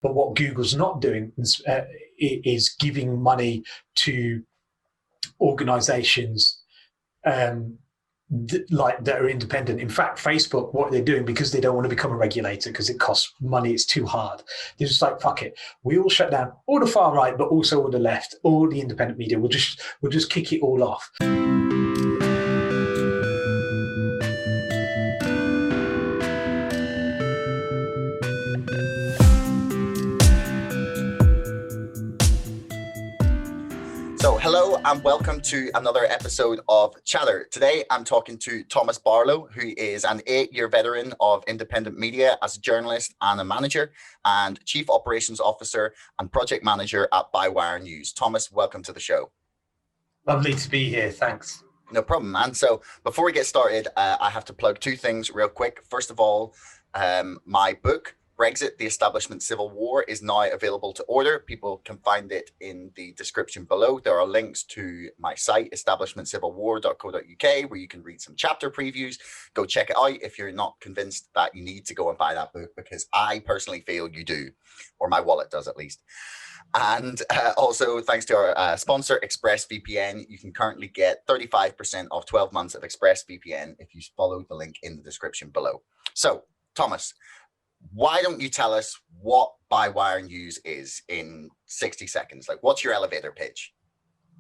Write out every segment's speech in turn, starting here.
But what Google's not doing is giving money to organizations that are independent. In fact, Facebook, what they're doing, because they don't want to become a regulator because it costs money, it's too hard. They're just like, fuck it, we all shut down all the far right, but also all the left, all the independent media. We'll just kick it all off. So hello and welcome to another episode of Chatter. Today I'm talking to Thomas Barlow, who is an 8-year veteran of independent media as a journalist and a manager, and Chief Operations Officer and Project Manager at Bywire News. Thomas, welcome to the show. Lovely to be here, thanks. No problem, man. So before we get started, I have to plug two things real quick. First of all, my book, Brexit, The Establishment Civil War, is now available to order. People can find it in the description below. There are links to my site, establishmentcivilwar.co.uk, where you can read some chapter previews. Go check it out if you're not convinced that you need to go and buy that book, because I personally feel you do, or my wallet does at least. And also, thanks to our sponsor, ExpressVPN, you can currently get 35% off 12 months of ExpressVPN if you follow the link in the description below. So, Thomas, why don't you tell us what Bywire News is in 60 seconds? Like, what's your elevator pitch?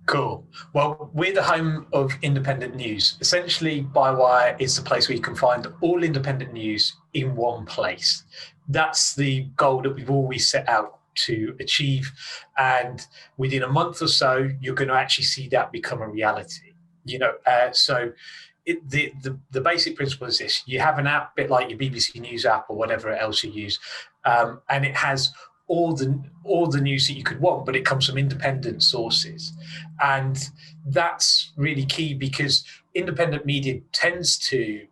Cool. Well, we're the home of independent news. Essentially, Bywire is the place where you can find all independent news in one place. That's the goal that we've always set out to achieve. And within a month or so, you're going to actually see that become a reality. The basic principle is this: you have an app, a bit like your BBC News app or whatever else you use, and it has all the news that you could want, but it comes from independent sources. And that's really key, because independent media tends to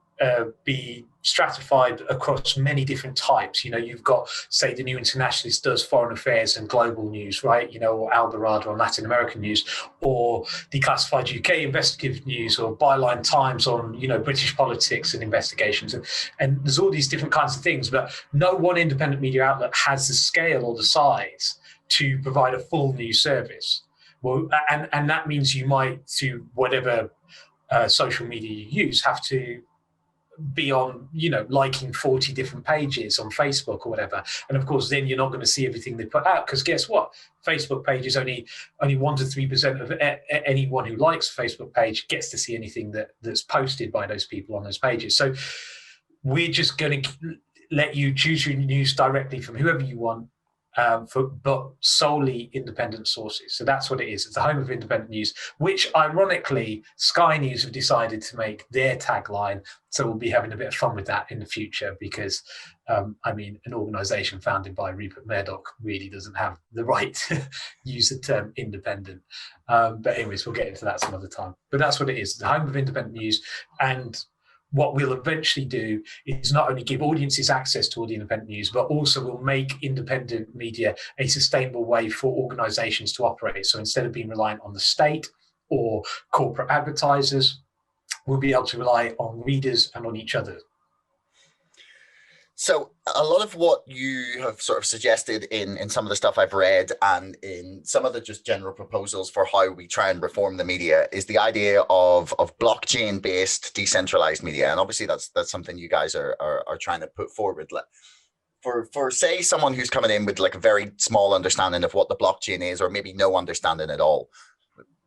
be stratified across many different types. You've got, say, the New Internationalist does foreign affairs and global news, right? Or Alvarado on Latin American news, or Declassified UK investigative news, or Byline Times on, British politics and investigations. And there's all these different kinds of things, but no one independent media outlet has the scale or the size to provide a full news service. Well, and that means you might, to whatever social media you use, have to be on, liking 40 different pages on Facebook or whatever. And of course, then you're not going to see everything they put out, because guess what? Facebook page is only 1 to 3% of anyone who likes a Facebook page gets to see anything that's posted by those people on those pages. So we're just going to let you choose your news directly from whoever you want, but solely independent sources. So that's what it is. It's the home of independent news, which ironically Sky News have decided to make their tagline. So we'll be having a bit of fun with that in the future, because an organization founded by Rupert Murdoch really doesn't have the right to use the term independent. But anyways, we'll get into that some other time. But that's what it is, the home of independent news. And what we'll eventually do is not only give audiences access to all the independent news, but also will make independent media a sustainable way for organizations to operate. So instead of being reliant on the state or corporate advertisers, we'll be able to rely on readers and on each other. So a lot of what you have sort of suggested in some of the stuff I've read, and in some of the just general proposals for how we try and reform the media, is the idea of blockchain-based decentralized media. And obviously that's something you guys are trying to put forward. For say someone who's coming in with like a very small understanding of what the blockchain is, or maybe no understanding at all,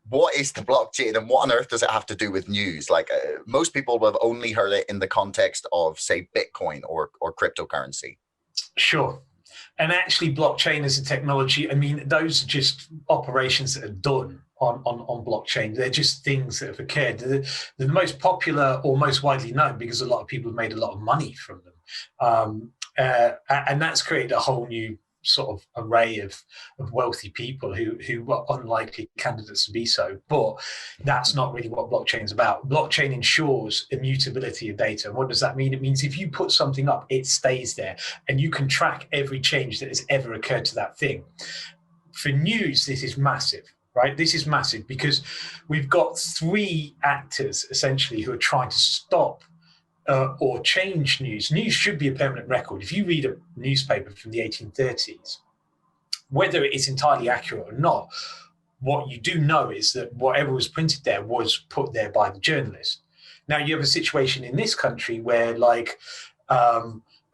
what is the blockchain and what on earth does it have to do with news? Like most people will have only heard it in the context of, say, Bitcoin or cryptocurrency. Sure. And actually blockchain as a technology, those are just operations that are done on blockchain. They're just things that have occurred. They're the most popular or most widely known because a lot of people have made a lot of money from them. And that's created a whole new sort of array of wealthy people who were unlikely candidates to be so. But that's not really what blockchain is about. Blockchain ensures immutability of data. And what does that mean? It means if you put something up, it stays there, and you can track every change that has ever occurred to that thing. For news, this is massive. Right? This is massive because we've got three actors essentially who are trying to stop or change news. News should be a permanent record. If you read a newspaper from the 1830s, Whether it is entirely accurate or not, what you do know is that whatever was printed there was put there by the journalist. Now you have a situation in this country where, like,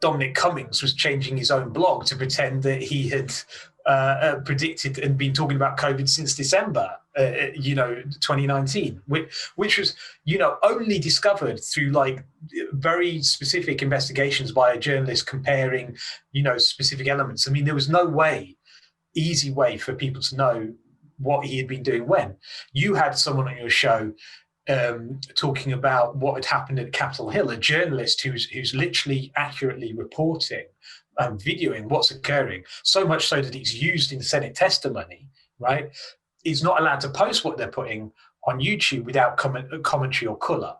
Dominic Cummings was changing his own blog to pretend that he had predicted and been talking about COVID since December, 2019, which was, only discovered through like very specific investigations by a journalist comparing, specific elements. I mean, there was no easy way for people to know what he had been doing when. You had someone on your show talking about what had happened at Capitol Hill, a journalist who's literally accurately reporting and videoing what's occurring, so much so that it's used in Senate testimony, right? Is not allowed to post what they're putting on YouTube without commentary or color,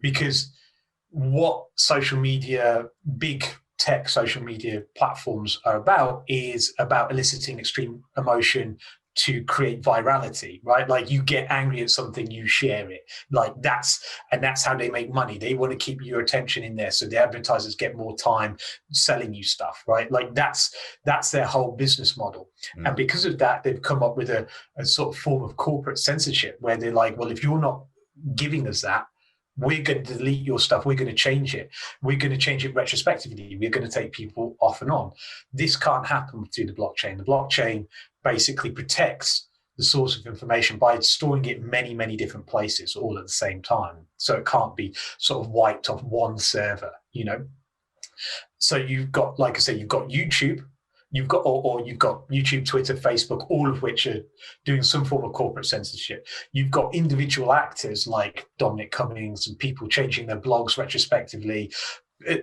because what social media, big tech social media platforms are about is about eliciting extreme emotion to create virality, right? Like, you get angry at something, you share it. Like, that's how they make money. They want to keep your attention in there, so the advertisers get more time selling you stuff, right? Like, that's their whole business model. And because of that, they've come up with a sort of form of corporate censorship where they're like, well, if you're not giving us that, we're going to delete your stuff. We're going to change it. We're going to change it retrospectively. We're going to take people off and on. This can't happen through the blockchain. The blockchain basically protects the source of information by storing it in many, many different places all at the same time. So it can't be sort of wiped off one server, So you've got, like I say, you've got YouTube, you've got YouTube, Twitter, Facebook, all of which are doing some form of corporate censorship. You've got individual actors like Dominic Cummings and people changing their blogs retrospectively.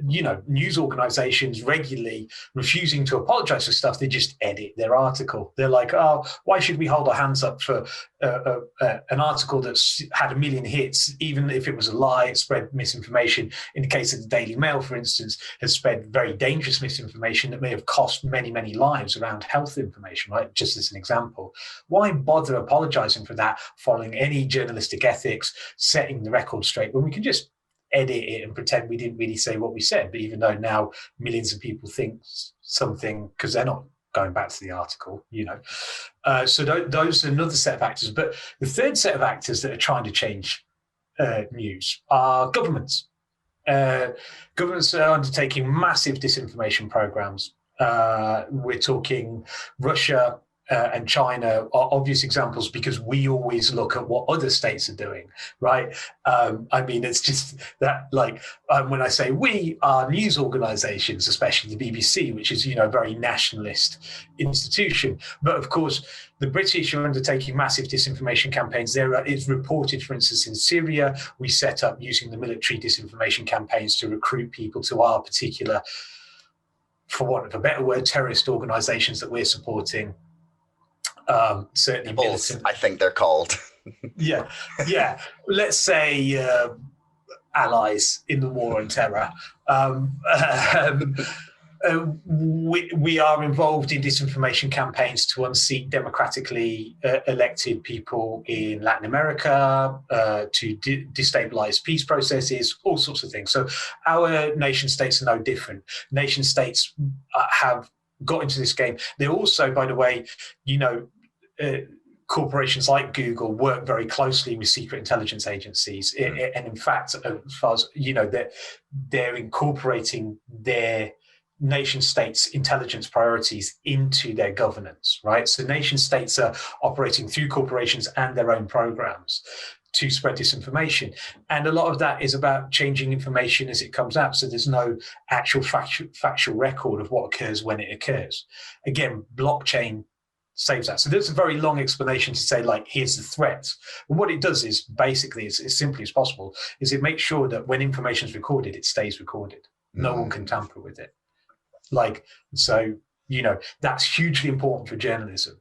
News organizations regularly refusing to apologize for stuff. They just edit their article. They're like, oh, why should we hold our hands up for an article that's had 1 million hits, even if it was a lie, it spread misinformation. In the case of the Daily Mail, for instance, has spread very dangerous misinformation that may have cost many, many lives around health information, right? Just as an example. Why bother apologizing for that, following any journalistic ethics, setting the record straight, when we can just edit it and pretend we didn't really say what we said? But even though now millions of people think something because they're not going back to the article, so those are another set of actors. But the third set of actors that are trying to change news are governments. Governments are undertaking massive disinformation programs. We're talking Russia and China are obvious examples because we always look at what other states are doing, right? I mean, it's just that, like, when I say we, are news organizations, especially the BBC, which is, a very nationalist institution. But of course, the British are undertaking massive disinformation campaigns. It's reported, for instance, in Syria, we set up using the military disinformation campaigns to recruit people to our particular, for want of a better word, terrorist organizations that we're supporting. Certainly militant. I think they're called. yeah. Let's say allies in the war on terror. We are involved in disinformation campaigns to unseat democratically elected people in Latin America, to destabilize peace processes, all sorts of things. So our nation states are no different. Nation states have got into this game. They're also, by the way, corporations like Google work very closely with secret intelligence agencies, and in fact, as far as they're incorporating their nation states' intelligence priorities into their governance, right? So nation states are operating through corporations and their own programs to spread disinformation. And a lot of that is about changing information as it comes out. So there's no actual factual record of what occurs when it occurs. Again, blockchain saves that. So there's a very long explanation to say, like, here's the threat. But what it does is basically, as simply as possible, is it makes sure that when information is recorded, it stays recorded. No one can tamper with it. Like, so, that's hugely important for journalism.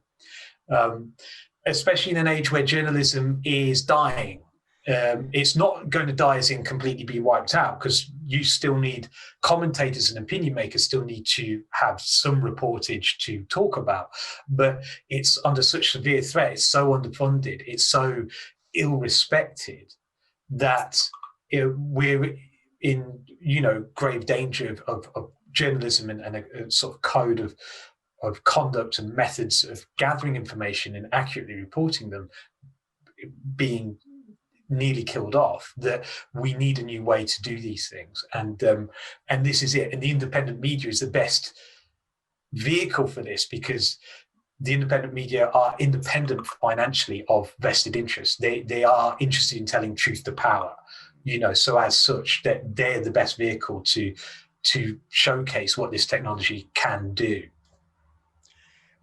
Especially in an age where journalism is dying. It's not going to die as in completely be wiped out, because you still need commentators and opinion makers still need to have some reportage to talk about. But it's under such severe threat, it's so underfunded, it's so ill-respected that we're in, grave danger of journalism and a sort of code of conduct and methods of gathering information and accurately reporting them being nearly killed off, that we need a new way to do these things. And this is it. And the independent media is the best vehicle for this, because the independent media are independent financially of vested interests. They are interested in telling truth to power, so as such that they're the best vehicle to showcase what this technology can do.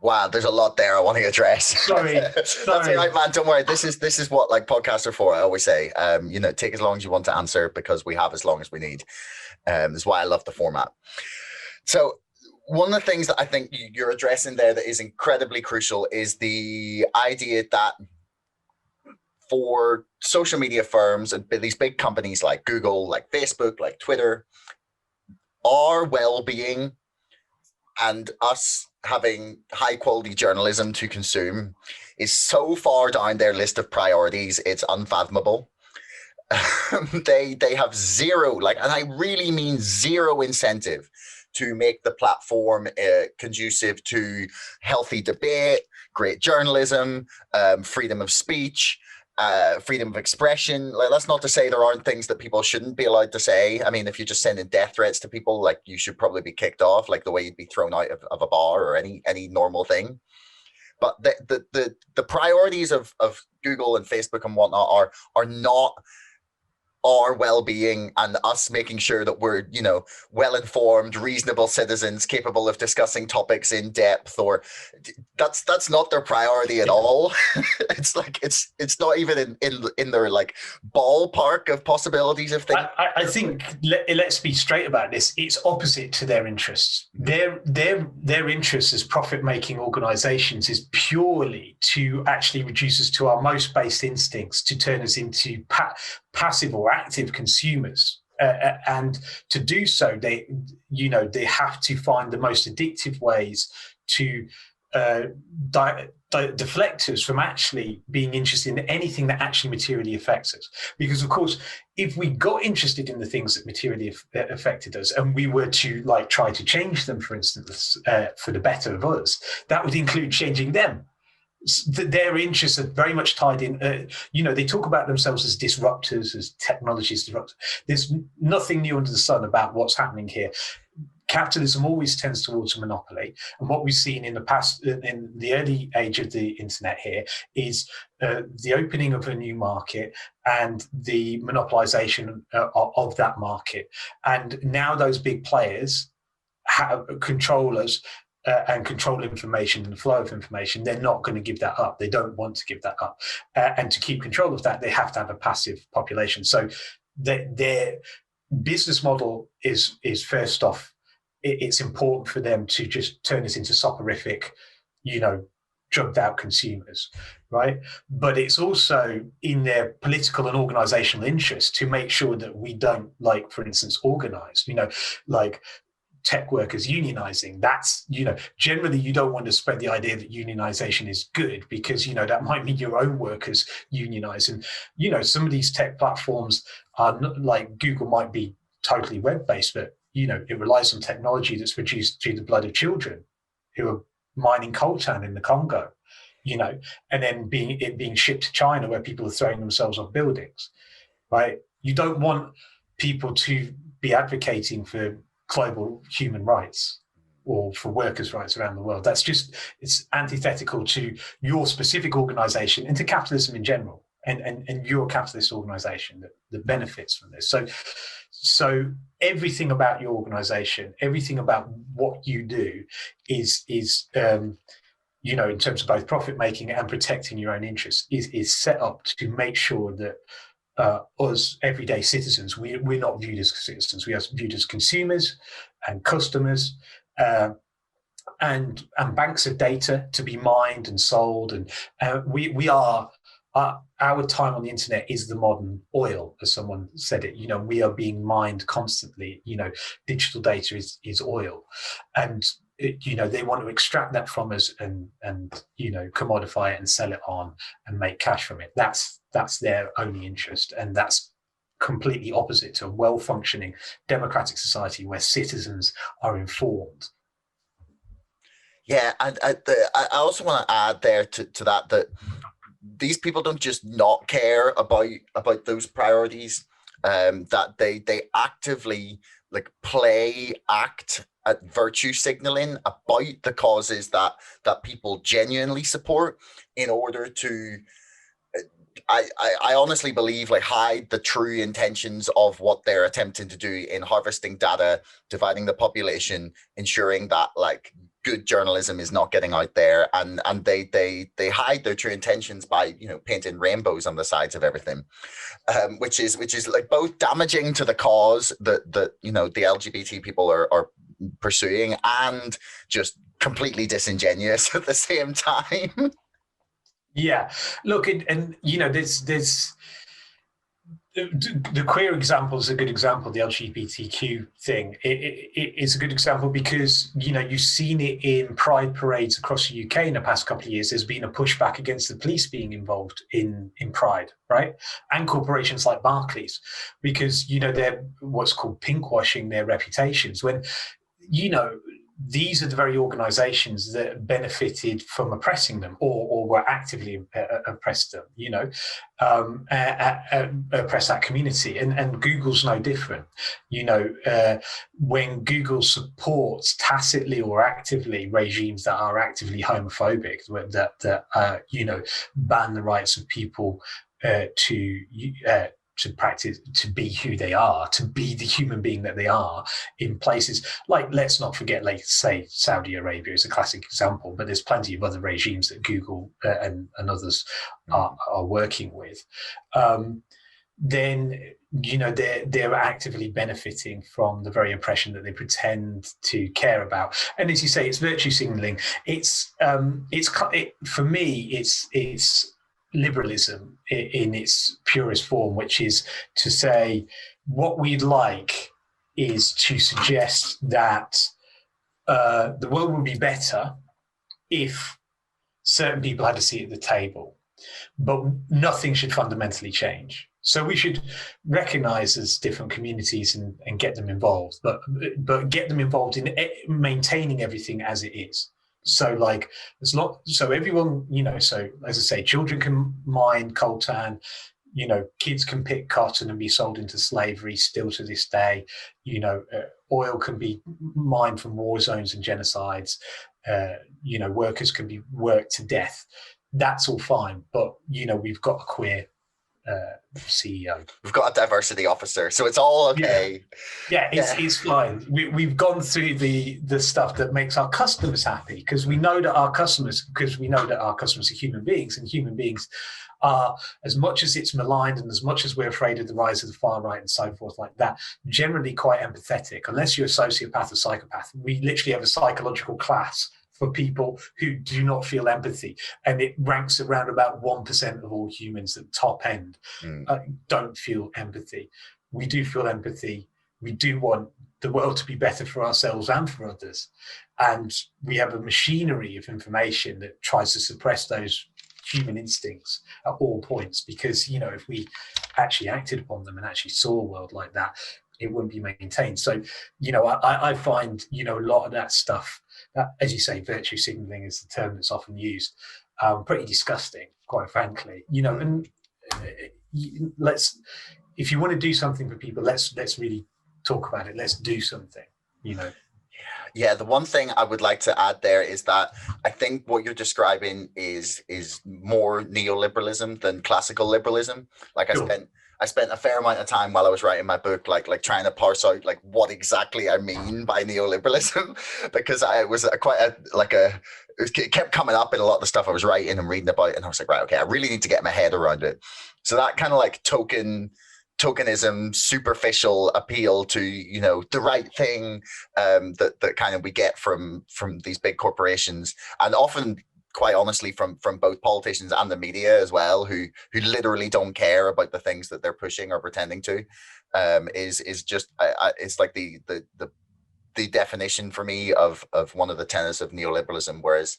Wow, there's a lot there I want to address. Sorry. That's all right, man. Don't worry. This is what like podcasts are for. I always say, take as long as you want to answer, because we have as long as we need. That's why I love the format. So one of the things that I think you're addressing there that is incredibly crucial is the idea that for social media firms and these big companies like Google, like Facebook, like Twitter, our well-being and us having high quality journalism to consume is so far down their list of priorities, it's unfathomable. They have zero, and I really mean zero incentive to make the platform conducive to healthy debate, great journalism, freedom of speech, freedom of expression. That's not to say there aren't things that people shouldn't be allowed to say. I mean, if you're just sending death threats to people, you should probably be kicked off, the way you'd be thrown out of a bar or any normal thing. But the priorities of Google and Facebook and whatnot are not our well-being and us making sure that we're well-informed, reasonable citizens capable of discussing topics in depth, or that's not their priority at all. It's it's not even in their ballpark of possibilities of things. I think let's be straight about this. It's opposite to their interests. Their interests as profit-making organizations is purely to actually reduce us to our most base instincts, to turn us into passive or active consumers, and to do so, they have to find the most addictive ways to deflect us from actually being interested in anything that actually materially affects us. Because of course, if we got interested in the things that materially affected us, and we were to try to change them, for instance, for the better of us, that would include changing them. Their interests are very much tied in. They talk about themselves as disruptors, as technologies disruptors. There's nothing new under the sun about what's happening here. Capitalism always tends towards a monopoly, and what we've seen in the past, in the early age of the internet here, is the opening of a new market and the monopolization of that market. And now those big players have controllers. And control information and the flow of information, they're not going to give that up. They don't want to give that up. And to keep control of that, they have to have a passive population. So their business model is first off, it's important for them to just turn us into soporific, drugged out consumers, right? But it's also in their political and organizational interest to make sure that we don't, for instance, organize, tech workers unionizing. That's, generally you don't want to spread the idea that unionization is good, because, that might mean your own workers unionize. And, some of these tech platforms are not, Google might be totally web-based, but, it relies on technology that's produced through the blood of children who are mining coltan in the Congo, and then being shipped to China where people are throwing themselves off buildings, right? You don't want people to be advocating for global human rights or for workers' rights around the world. It's antithetical to your specific organization and to capitalism in general, and your capitalist organization that benefits from this. So everything about your organization, everything about what you do is in terms of both profit making and protecting your own interests, is set up to make sure that us everyday citizens, we're not viewed as citizens. We are viewed as consumers and customers, and banks of data to be mined and sold. And we are, our time on the internet is the modern oil, as someone said it. We are being mined constantly. Digital data is oil, and they want to extract that from us and commodify it and sell it on and make cash from it. That's their only interest, and that's completely opposite to a well-functioning democratic society where citizens are informed. Yeah, and I also want to add there to that these people don't just not care about those priorities, that they actively like act at virtue signaling about the causes that people genuinely support in order to I honestly believe like hide the true intentions of what they're attempting to do in harvesting data, dividing the population, ensuring that like good journalism is not getting out there, and they hide their true intentions by painting rainbows on the sides of everything, which is like both damaging to the cause that the LGBT people are pursuing, and just completely disingenuous at the same time. Yeah, look, and there's the queer example is a good example. The LGBTQ thing it is a good example because you've seen it in pride parades across the UK in the past couple of years. There's been a pushback against the police being involved in pride, right? And corporations like Barclays, because they're what's called pinkwashing their reputations when these are the very organizations that benefited from oppressing them or were actively oppressed them, oppress that community. And Google's no different. When Google supports tacitly or actively regimes that are actively homophobic, that ban the rights of people to practice, to be who they are, to be the human being that they are in places like, let's not forget, like say Saudi Arabia is a classic example, but there's plenty of other regimes that Google and others are working with. Then they're actively benefiting from the very oppression that they pretend to care about. And as you say, it's virtue signaling. For me, it's liberalism in its purest form, which is to say what we'd like is to suggest that the world would be better if certain people had a seat at the table, but nothing should fundamentally change. So we should recognize as different communities and get them involved, but get them involved in maintaining everything as it is. So like so everyone, so as I say, children can mine coltan, kids can pick cotton and be sold into slavery still to this day. Oil can be mined from war zones and genocides. Workers can be worked to death. That's all fine, but we've got a queer CEO. We've got a diversity officer, so it's all okay. It's fine. We've gone through the stuff that makes our customers happy, because we know that our customers are human beings, and human beings are, as much as it's maligned and as much as we're afraid of the rise of the far right and so forth like that, generally quite empathetic. Unless you're a sociopath or psychopath, we literally have a psychological class for people who do not feel empathy, and it ranks around about 1% of all humans at the top end don't feel empathy. We do feel empathy. We do want the world to be better for ourselves and for others, and we have a machinery of information that tries to suppress those human instincts at all points, because if we actually acted upon them and actually saw a world like that, it wouldn't be maintained. So I find a lot of that stuff, that, as you say, virtue signaling is the term that's often used, pretty disgusting, quite frankly. And if you want to do something for people, let's really talk about it. Let's do something. Yeah, the one thing I would like to add there is that I think what you're describing is more neoliberalism than classical liberalism. Like sure. I spent a fair amount of time while I was writing my book, like trying to parse out like what exactly I mean by neoliberalism, because I was it kept coming up in a lot of the stuff I was writing and reading about, and I was like, right, okay, I really need to get my head around it. So that kind of like tokenism, superficial appeal to the right thing, that kind of we get from these big corporations, and often, quite honestly, from both politicians and the media as well, who literally don't care about the things that they're pushing or pretending to, is just it's like the definition for me of one of the tenets of neoliberalism. Whereas,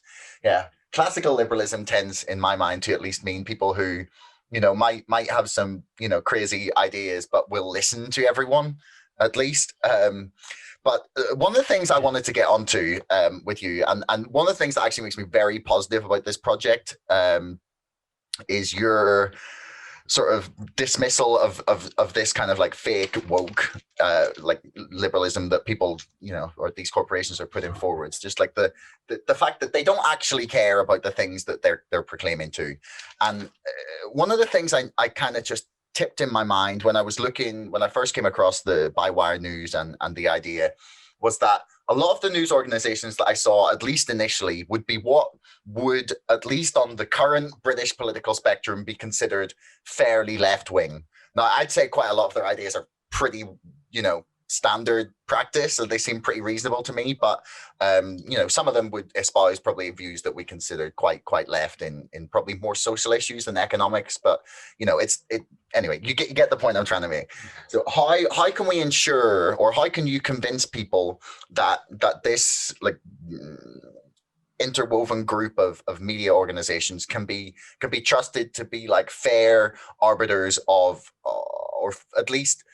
classical liberalism tends, in my mind, to at least mean people who might have some crazy ideas, but will listen to everyone at least. But one of the things I wanted to get onto with you, and one of the things that actually makes me very positive about this project, is your sort of dismissal of this kind of like fake woke like liberalism that people, you know, or these corporations are putting forwards. Just like the fact that they don't actually care about the things that they're proclaiming to. And one of the things I kind of just tipped in my mind when I first came across the Bywire news and the idea was that a lot of the news organizations that I saw, at least initially, would be what would, at least on the current British political spectrum, be considered fairly left-wing. Now, I'd say quite a lot of their ideas are pretty, you know, standard practice, so they seem pretty reasonable to me. But you know, some of them would espouse probably views that we considered quite left in probably more social issues than economics. But you know, anyway. You get the point I'm trying to make. So how can we ensure, or how can you convince people that this like interwoven group of media organizations can be trusted to be like fair arbiters of, or at least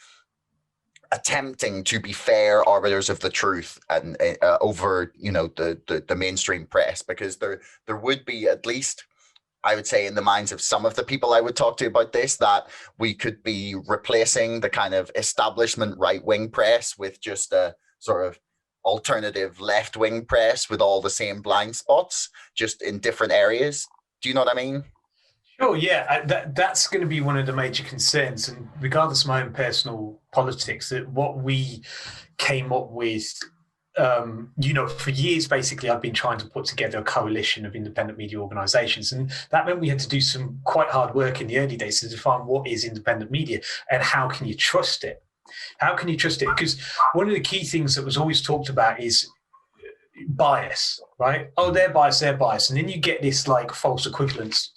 attempting to be fair arbiters of the truth and over, you know, the mainstream press? Because there would be, at least I would say in the minds of some of the people I would talk to about this, that we could be replacing the kind of establishment right-wing press with just a sort of alternative left-wing press with all the same blind spots, just in different areas. Do you know what I mean? Sure, yeah, that's going to be one of the major concerns. And regardless of my own personal politics, that what we came up with, you know, for years, basically, I've been trying to put together a coalition of independent media organizations. And that meant we had to do some quite hard work in the early days to define what is independent media and how can you trust it? How can you trust it? Because one of the key things that was always talked about is bias, right? Oh, they're biased. And then you get this like false equivalence.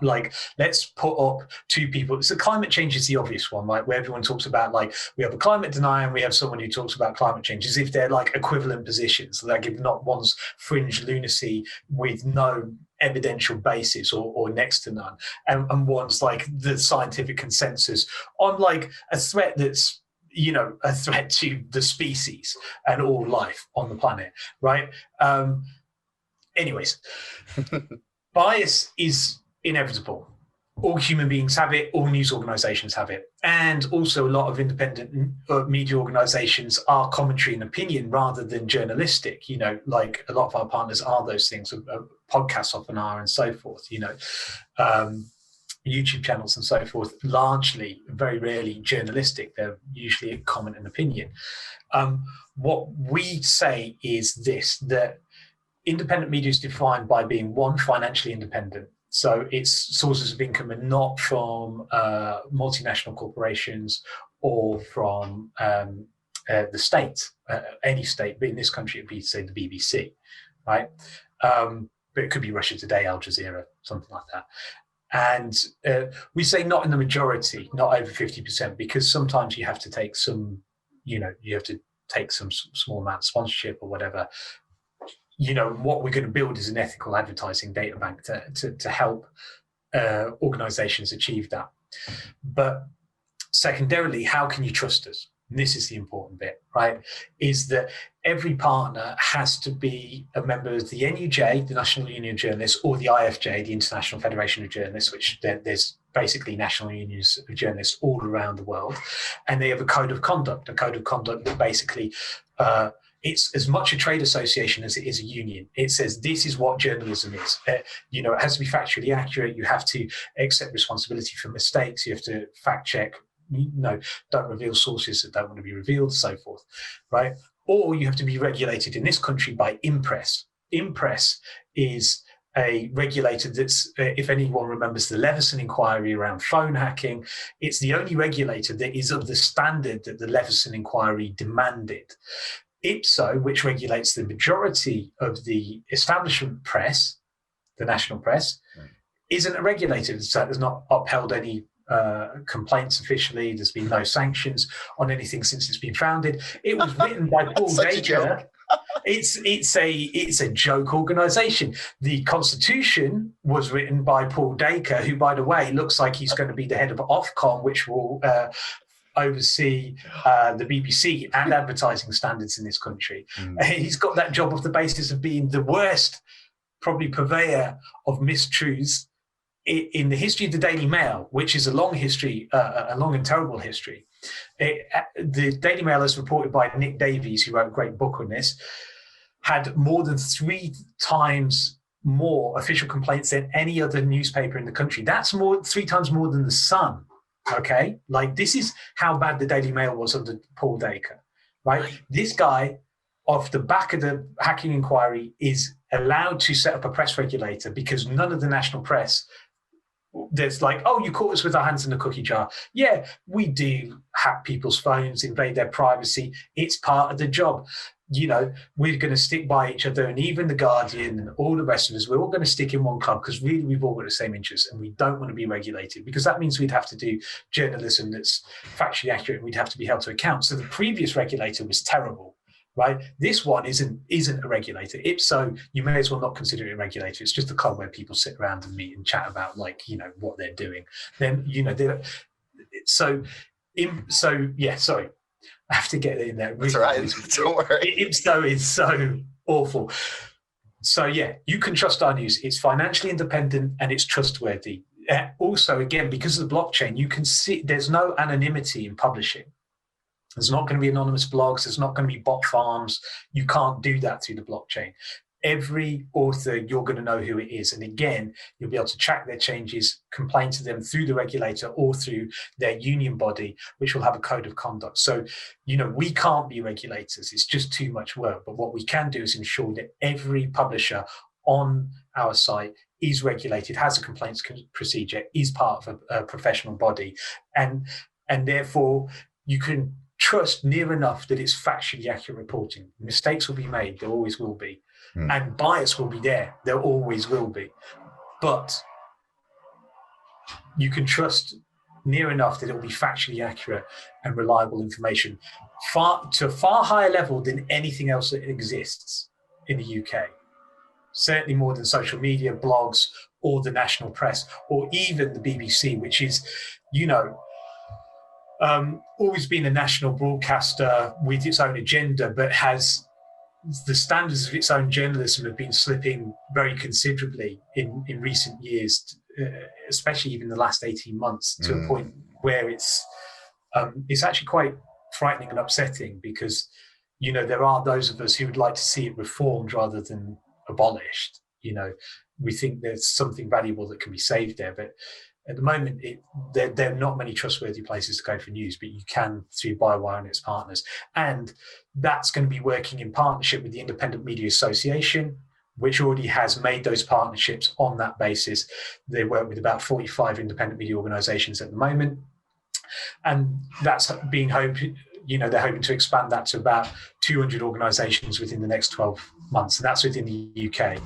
Like, let's put up two people. So climate change is the obvious one, right? Where everyone talks about, like, we have a climate denier and we have someone who talks about climate change as if they're like equivalent positions. Like, if not one's fringe lunacy with no evidential basis or next to none, and one's like the scientific consensus on like a threat that's, you know, a threat to the species and all life on the planet, right? Anyways, bias is inevitable. All human beings have it, all news organizations have it. And also a lot of independent media organizations are commentary and opinion rather than journalistic. You know, like a lot of our partners are those things. Podcasts often are, and so forth, you know, YouTube channels and so forth, largely, very rarely journalistic. They're usually a comment and opinion. What we say is this, that independent media is defined by being, one, financially independent. So its sources of income are not from multinational corporations or from the state, any state, but in this country it'd be, say, the BBC, right? But it could be Russia Today, Al Jazeera, something like that. And we say not in the majority, not over 50%, because sometimes you have to take some, you know, you have to take some small amount of sponsorship or whatever. You know, what we're going to build is an ethical advertising data bank to help organizations achieve that. But secondarily, how can you trust us? And this is the important bit, right? Is that every partner has to be a member of the NUJ, the National Union of Journalists, or the IFJ, the International Federation of Journalists, which there's basically national unions of journalists all around the world. And they have a code of conduct that basically it's as much a trade association as it is a union. It says this is what journalism is. You know, it has to be factually accurate. You have to accept responsibility for mistakes. You have to fact check. You know, don't reveal sources that don't want to be revealed, so forth, right? Or you have to be regulated in this country by Impress. Impress is a regulator that's, if anyone remembers the Leveson inquiry around phone hacking, it's the only regulator that is of the standard that the Leveson inquiry demanded. IPSO, which regulates the majority of the establishment press, the national press, isn't a regulator. So it has not upheld any complaints officially. There's been no sanctions on anything since it's been founded. It was written by Paul Dacre. It's a joke organisation. The Constitution was written by Paul Dacre, who, by the way, looks like he's going to be the head of Ofcom, which will oversee the BBC and advertising standards in this country. He's got that job off the basis of being the worst, probably, purveyor of mistruths in the history of the Daily Mail, which is a long history, a long and terrible history. The Daily Mail, as reported by Nick Davies, who wrote a great book on this, had more than 3 times more official complaints than any other newspaper in the country. That's 3 times more than the Sun. Okay, like, this is how bad the Daily Mail was under Paul Dacre, right? This guy, off the back of the hacking inquiry, is allowed to set up a press regulator because none of the national press, there's like, oh, you caught us with our hands in the cookie jar. Yeah, we do hack people's phones, invade their privacy. It's part of the job. You know, we're going to stick by each other, and even the Guardian and all the rest of us, we're all going to stick in one club because really we've all got the same interests, and we don't want to be regulated, because that means we'd have to do journalism that's factually accurate, and we'd have to be held to account. So the previous regulator was terrible, right? This one isn't a regulator. If so, you may as well not consider it a regulator. It's just a club where people sit around and meet and chat about, like, you know, what they're doing. Then, you know, sorry. I have to get it in there. That's all right. Don't worry. IPSO is so awful. So, yeah, you can trust our news. It's financially independent and it's trustworthy. Also, again, because of the blockchain, you can see there's no anonymity in publishing. There's not going to be anonymous blogs. There's not going to be bot farms. You can't do that through the blockchain. Every author, you're going to know who it is. And again, you'll be able to track their changes, complain to them through the regulator or through their union body, which will have a code of conduct. So, you know, we can't be regulators. It's just too much work. But what we can do is ensure that every publisher on our site is regulated, has a complaints procedure, is part of a professional body. And therefore, you can trust near enough that it's factually accurate reporting. Mistakes will be made. There always will be. And bias will be there. There always will be. But you can trust near enough that it will be factually accurate and reliable information to a far higher level than anything else that exists in the UK. Certainly more than social media, blogs, or the national press, or even the BBC, which is, you know, always been a national broadcaster with its own agenda, but has the standards of its own journalism have been slipping very considerably in recent years, especially even the last 18 months, to a point where it's actually quite frightening and upsetting, because, you know, there are those of us who would like to see it reformed rather than abolished. You know, we think there's something valuable that can be saved there, but at the moment, there are not many trustworthy places to go for news, but you can through Bywire and its partners. And that's going to be working in partnership with the Independent Media Association, which already has made those partnerships on that basis. They work with about 45 independent media organisations at the moment. And that's being hoped, you know, they're hoping to expand that to about 200 organisations within the next 12 months. And that's within the UK.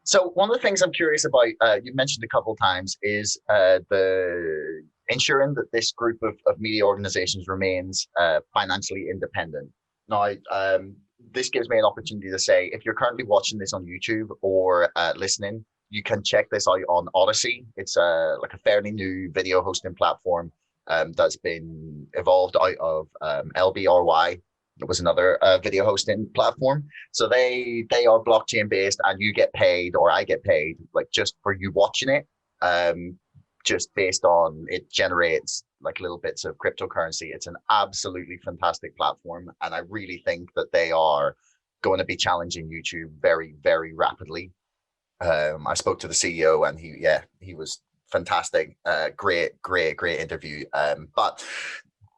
So one of the things I'm curious about, you mentioned a couple of times, is the ensuring that this group of media organizations remains financially independent. Now, this gives me an opportunity to say, if you're currently watching this on YouTube or listening, you can check this out on Odyssey. It's like a fairly new video hosting platform that's been evolved out of LBRY. It was another video hosting platform. So they are blockchain based, and you get paid, or I get paid, like, just for you watching it, just based on it generates like little bits of cryptocurrency. It's an absolutely fantastic platform, and I really think that they are going to be challenging YouTube very, very rapidly. I spoke to the CEO, and he was fantastic. Great interview. But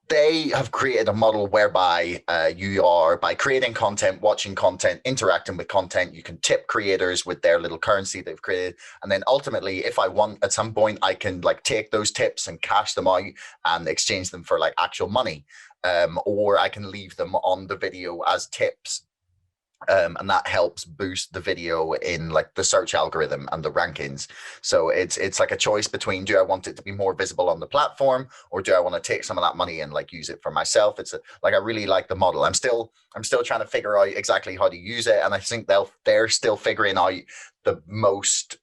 they have created a model whereby you are, by creating content, watching content, interacting with content, you can tip creators with their little currency they've created. And then ultimately, if I want, at some point, I can like take those tips and cash them out and exchange them for like actual money. Or I can leave them on the video as tips. And that helps boost the video in like the search algorithm and the rankings. So it's like a choice between, do I want it to be more visible on the platform, or do I want to take some of that money and like use it for myself? It's like, I really like the model. I'm still trying to figure out exactly how to use it, and I think they're still figuring out the most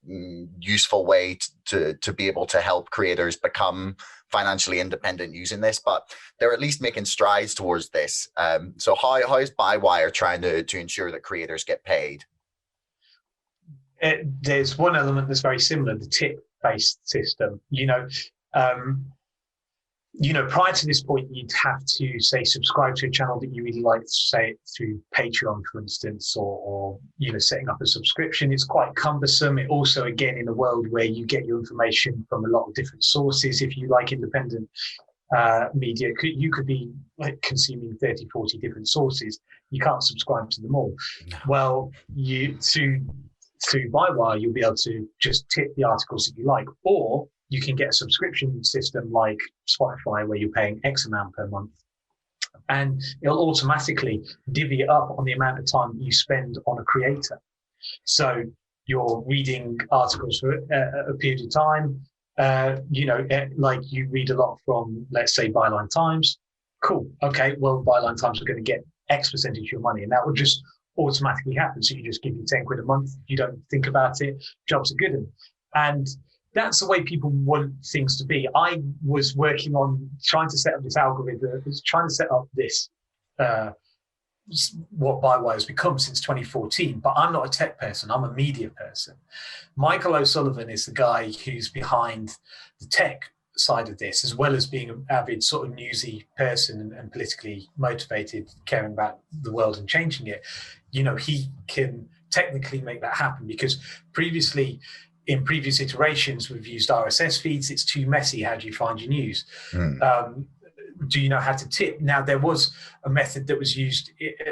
useful way to be able to help creators become financially independent using this, but they're at least making strides towards this. So how is Bywire trying to ensure that creators get paid? There's one element that's very similar, the tip-based system. Prior to this point, you'd have to, say, subscribe to a channel that you really like, say, through Patreon, for instance, or setting up a subscription. It's quite cumbersome. It also, again, in a world where you get your information from a lot of different sources, if you like independent media, you could be consuming 30, 40 different sources. You can't subscribe to them all. No. Well, through Bywire, you'll be able to just tip the articles that you like, or you can get a subscription system like Spotify where you're paying X amount per month, and it'll automatically divvy it up on the amount of time you spend on a creator. So you're reading articles for a period of time, like you read a lot from, let's say, Byline Times. Cool. Okay, well, Byline Times are going to get X percentage of your money, and that will just automatically happen. So you just give you 10 quid a month. You don't think about it. Jobs are good. And that's the way people want things to be. I was working on trying to set up this algorithm, trying to set up this, what Bywire has become since 2014, but I'm not a tech person, I'm a media person. Michael O'Sullivan is the guy who's behind the tech side of this, as well as being an avid sort of newsy person and politically motivated, caring about the world and changing it. He can technically make that happen, because in previous iterations, we've used RSS feeds. It's too messy. How do you find your news? Do you know how to tip? Now, there was a method that was used,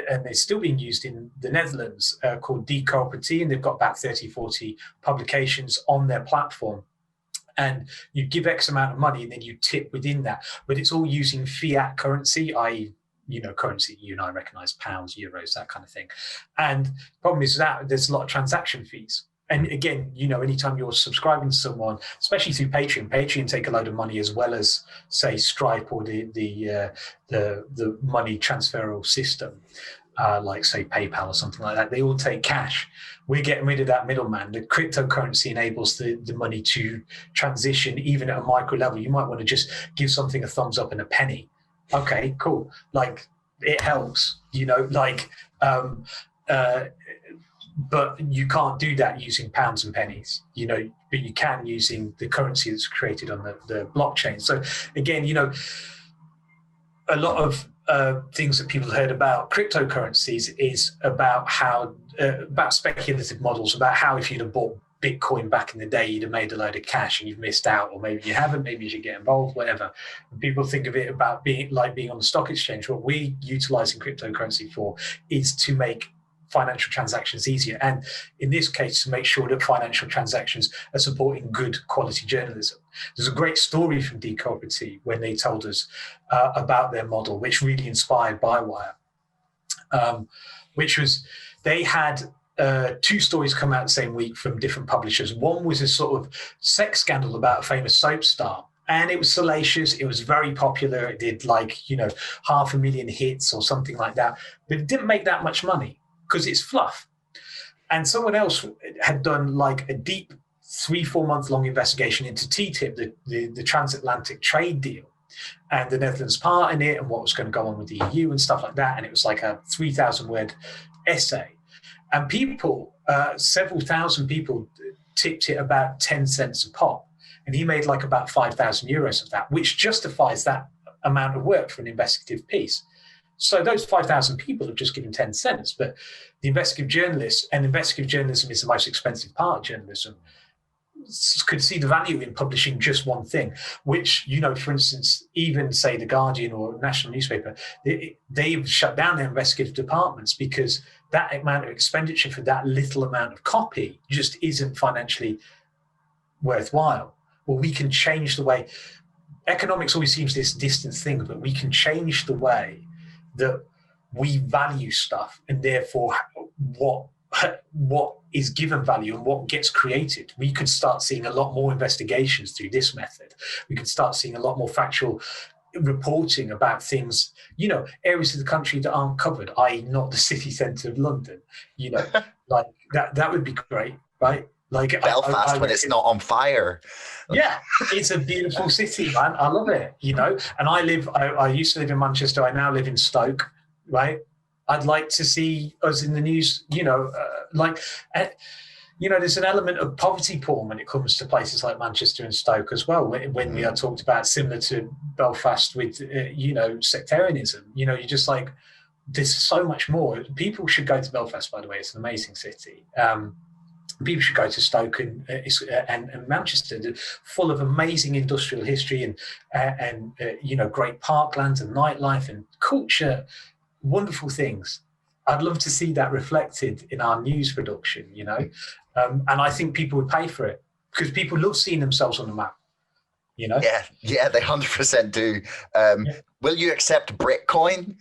and it's still being used in the Netherlands, called Decentralised, and they've got about 30, 40 publications on their platform. And you give X amount of money, and then you tip within that. But it's all using fiat currency, i.e., currency you and I recognize, pounds, euros, that kind of thing. And the problem is that there's a lot of transaction fees. And again, anytime you're subscribing to someone, especially through Patreon take a load of money, as well as, say, Stripe or the money transferal system, like, say, PayPal or something like that. They all take cash. We're getting rid of that middleman. The cryptocurrency enables the money to transition even at a micro level. You might want to just give something a thumbs up and a penny. Okay, cool. Like, it helps, but you can't do that using pounds and pennies, but you can using the currency that's created on the blockchain. So again, a lot of things that people heard about cryptocurrencies is about about speculative models, about how if you'd have bought Bitcoin back in the day, you'd have made a load of cash and you've missed out, or maybe you haven't, maybe you should get involved, whatever. And people think of it about being on the stock exchange. What we're utilizing cryptocurrency for is to make financial transactions easier, and in this case to make sure that financial transactions are supporting good quality journalism. There's a great story from Decentralised when they told us about their model, which really inspired Bywire, which was they had two stories come out the same week from different publishers. One was a sort of sex scandal about a famous soap star, and it was salacious. It was very popular. It did 500,000 hits or something like that, but it didn't make that much money because it's fluff. And someone else had done a deep 3-4 month long investigation into TTIP, the transatlantic trade deal, and the Netherlands part in it, and what was going to go on with the EU and stuff like that. And it was like a 3,000 word essay. And people, several thousand people tipped it about 10 cents a pop. And he made about 5,000 euros of that, which justifies that amount of work for an investigative piece. So those 5,000 people have just given 10 cents, but the investigative journalists, and investigative journalism is the most expensive part of journalism, could see the value in publishing just one thing, which, for instance, even say The Guardian or a national newspaper, they've shut down their investigative departments because that amount of expenditure for that little amount of copy just isn't financially worthwhile. Well, we can change the way, economics always seems this distant thing, but we can change the way that we value stuff, and therefore what is given value and what gets created. We could start seeing a lot more investigations through this method. We could start seeing a lot more factual reporting about things, areas of the country that aren't covered, i.e. not the city centre of London, that would be great, right? Like Belfast when it's not on fire. Yeah, it's a beautiful city, man. I love it, And I used to live in Manchester. I now live in Stoke, right? I'd like to see us in the news, there's an element of poverty porn when it comes to places like Manchester and Stoke as well. When we are talked about similar to Belfast with, sectarianism, you're just like, there's so much more. People should go to Belfast, by the way. It's an amazing city. People should go to Stoke and Manchester, full of amazing industrial history and great parklands and nightlife and culture, wonderful things. I'd love to see that reflected in our news production, and I think people would pay for it because people love seeing themselves on the map, Yeah, they 100% do. Will you accept Bitcoin?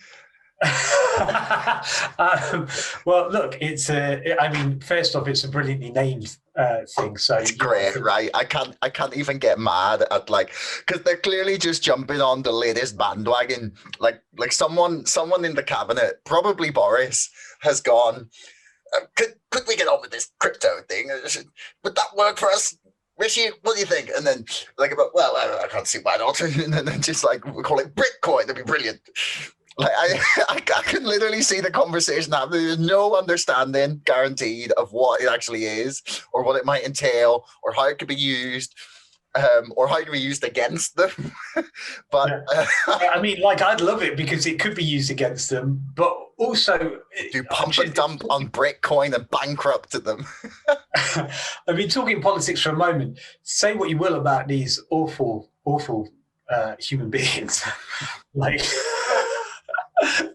Well, look, first off, it's a brilliantly named thing, so it's great, right? I can't even get mad at because they're clearly just jumping on the latest bandwagon. Like someone in the cabinet, probably Boris, has gone, could we get on with this crypto thing? Would that work for us? Rishi, what do you think? And then I can't see why not. And then just we call it Bitcoin. That'd be brilliant. I can literally see the conversation happening. There's no understanding guaranteed of what it actually is or what it might entail or how it could be used or how it can be used against them. But I'd love it because it could be used against them, but also do pump and dump on Bitcoin and bankrupt them. Talking politics for a moment, say what you will about these awful human beings.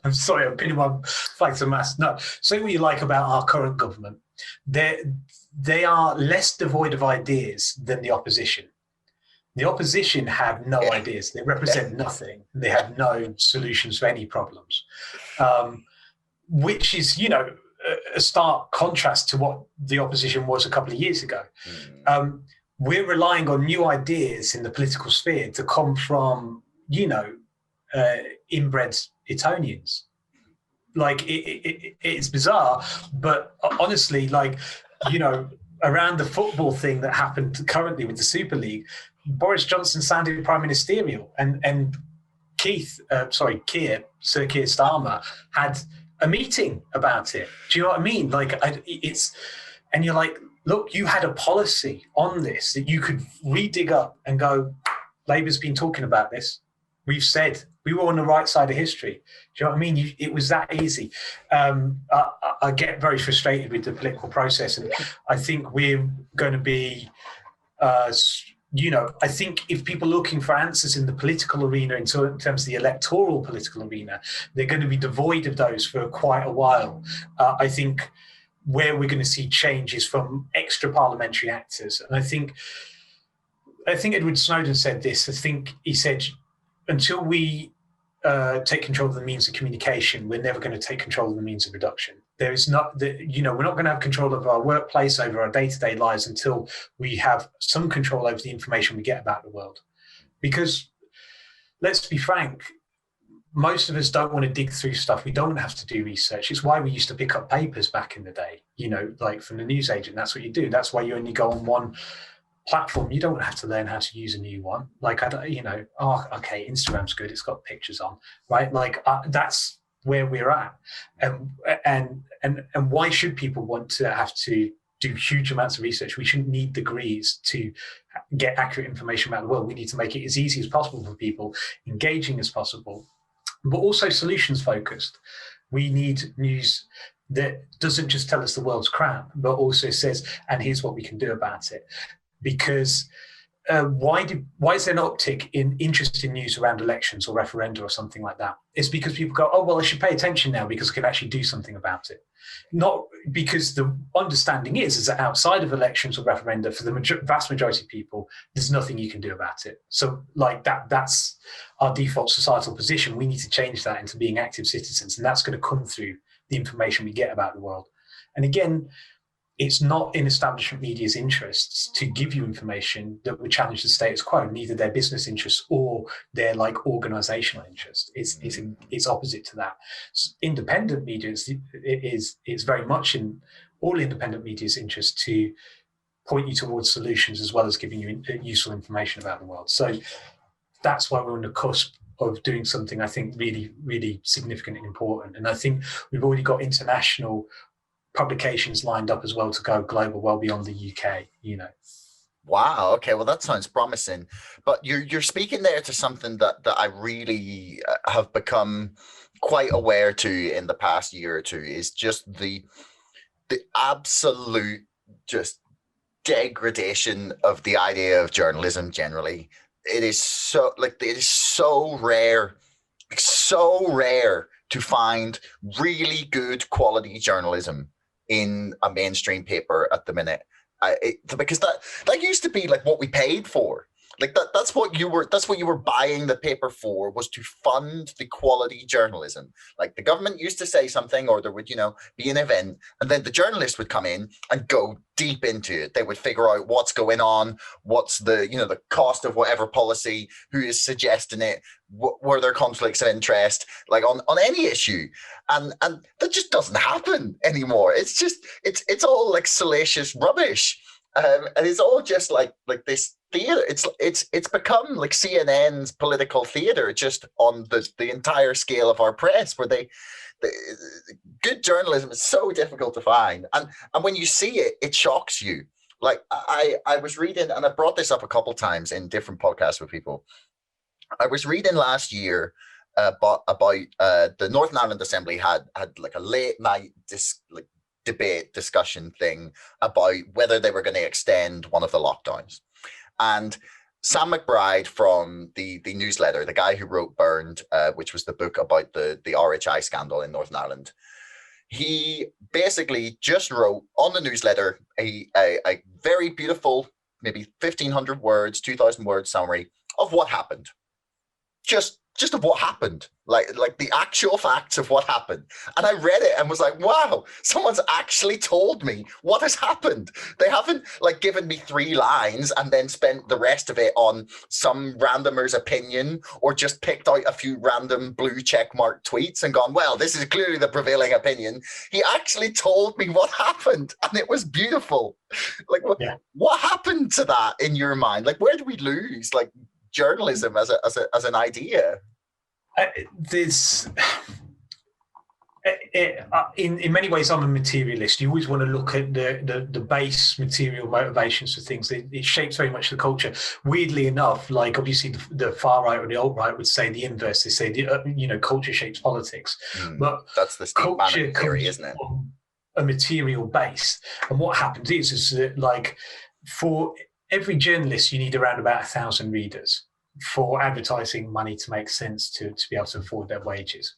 I'm sorry, I'm pinning my flag to mast. No, say what you like about our current government. They are less devoid of ideas than the opposition. The opposition have no ideas. They represent nothing. They have no solutions for any problems, which is, a stark contrast to what the opposition was a couple of years ago. We're relying on new ideas in the political sphere to come from, inbred Etonians. It's bizarre, but honestly, around the football thing that happened currently with the Super League, Boris Johnson sounded prime ministerial, and Sir Keir Starmer had a meeting about it. Do you know what I mean? And you're like, look, you had a policy on this that you could re-dig up and go, Labour's been talking about this. We've said we were on the right side of history. Do you know what I mean? It was that easy. I get very frustrated with the political process, and I think we're going to be, I think if people are looking for answers in the political arena, in terms of the electoral political arena, they're going to be devoid of those for quite a while. I think where we're going to see change is from extra parliamentary actors. And I think Edward Snowden said this. I think he said, until we take control of the means of communication, we're never going to take control of the means of production. There is not, we're not going to have control of our workplace, over our day-to-day lives, until we have some control over the information we get about the world. Because let's be frank, most of us don't want to dig through stuff. We don't have to do research. It's why we used to pick up papers back in the day, from the newsagent. That's what you do. That's why you only go on one platform. You don't have to learn how to use a new one. Instagram's good. It's got pictures on, right? That's where we're at. And why should people want to have to do huge amounts of research? We shouldn't need degrees to get accurate information about the world. We need to make it as easy as possible for people, engaging as possible, but also solutions focused. We need news that doesn't just tell us the world's crap, but also says, and here's what we can do about it. Because why is there an uptick in interest in news around elections or referenda or something like that? It's because people go, oh, well, I should pay attention now because I can actually do something about it. Not because the understanding is that outside of elections or referenda, for the vast majority of people, there's nothing you can do about it. So that's our default societal position. We need to change that into being active citizens. And that's going to come through the information we get about the world. And again, it's not in establishment media's interests to give you information that would challenge the status quo, neither their business interests or their organizational interests. It's opposite to that. Independent media is very much in all independent media's interest to point you towards solutions as well as giving you useful information about the world. So that's why we're on the cusp of doing something I think really, really significant and important. And I think we've already got international publications lined up as well to go global, well beyond the UK, Wow. Okay. Well, that sounds promising. But you're speaking there to something that I really have become quite aware to in the past year or two, is just the absolute just degradation of the idea of journalism generally. It is so rare, so rare to find really good quality journalism in a mainstream paper at the minute. Because that used to be like what we paid for. Like that's what you were buying the paper for, was to fund the quality journalism. Like the government used to say something, or there would, be an event, and then the journalist would come in and go deep into it. They would figure out what's going on, what's the cost of whatever policy, who is suggesting it, were there conflicts of interest, like on any issue. And that just doesn't happen anymore. It's just, it's all like salacious rubbish. And it's all just like this theater. It's become like CNN's political theater, just on the entire scale of our press, where good journalism is so difficult to find. And when you see it, it shocks you. Like I was reading, and I brought this up a couple times in different podcasts with people. I was reading last year about the Northern Ireland Assembly had like a late night debate discussion thing about whether they were going to extend one of the lockdowns. And Sam McBride from the newsletter, the guy who wrote Burned, which was the book about the RHI scandal in Northern Ireland, he basically just wrote on the newsletter a very beautiful, maybe 1,500 words, 2,000 word summary of what happened. Just of what happened, like the actual facts of what happened. And I read it and was like, wow, someone's actually told me what has happened. They haven't like given me 3 lines and then spent the rest of it on some randomer's opinion, or just picked out a few random blue check mark tweets and gone, well, this is clearly the prevailing opinion. He actually told me what happened, and it was beautiful. Like, what happened to that in your mind? Like, where do we lose like journalism as an idea? In many ways, I'm a materialist. You always want to look at the base material motivations for things. It shapes very much the culture. Weirdly enough, like obviously the far right or the alt right would say the inverse. They say culture shapes politics, but that's the Steve Bannon theory, isn't it? A material base, and what happens is that like for every journalist, you need around about 1,000 readers for advertising money to make sense to be able to afford their wages.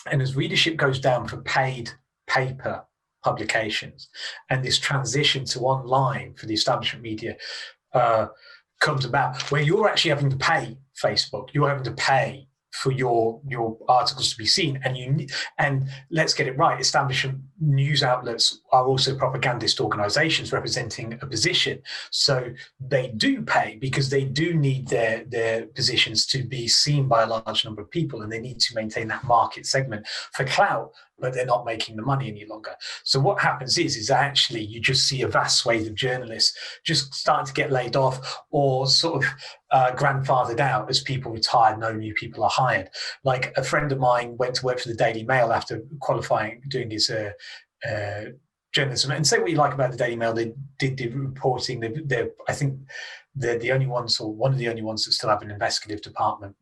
And as readership goes down for paid paper publications, and this transition to online for the establishment media comes about, where you're actually having to pay Facebook, you're having to pay for your articles to be seen, and let's get it right, establishment news outlets are also propagandist organizations representing a position, so they do pay because they do need their positions to be seen by a large number of people, and they need to maintain that market segment for clout, but they're not making the money any longer. So what happens is actually you just see a vast swathe of journalists just starting to get laid off, or sort of grandfathered out as people retire, no new people are hired. Like a friend of mine went to work for the Daily Mail after qualifying, doing his journalism. And say what you like about the Daily Mail, they did the reporting. I think they're the only ones, or one of the only ones, that still have an investigative department.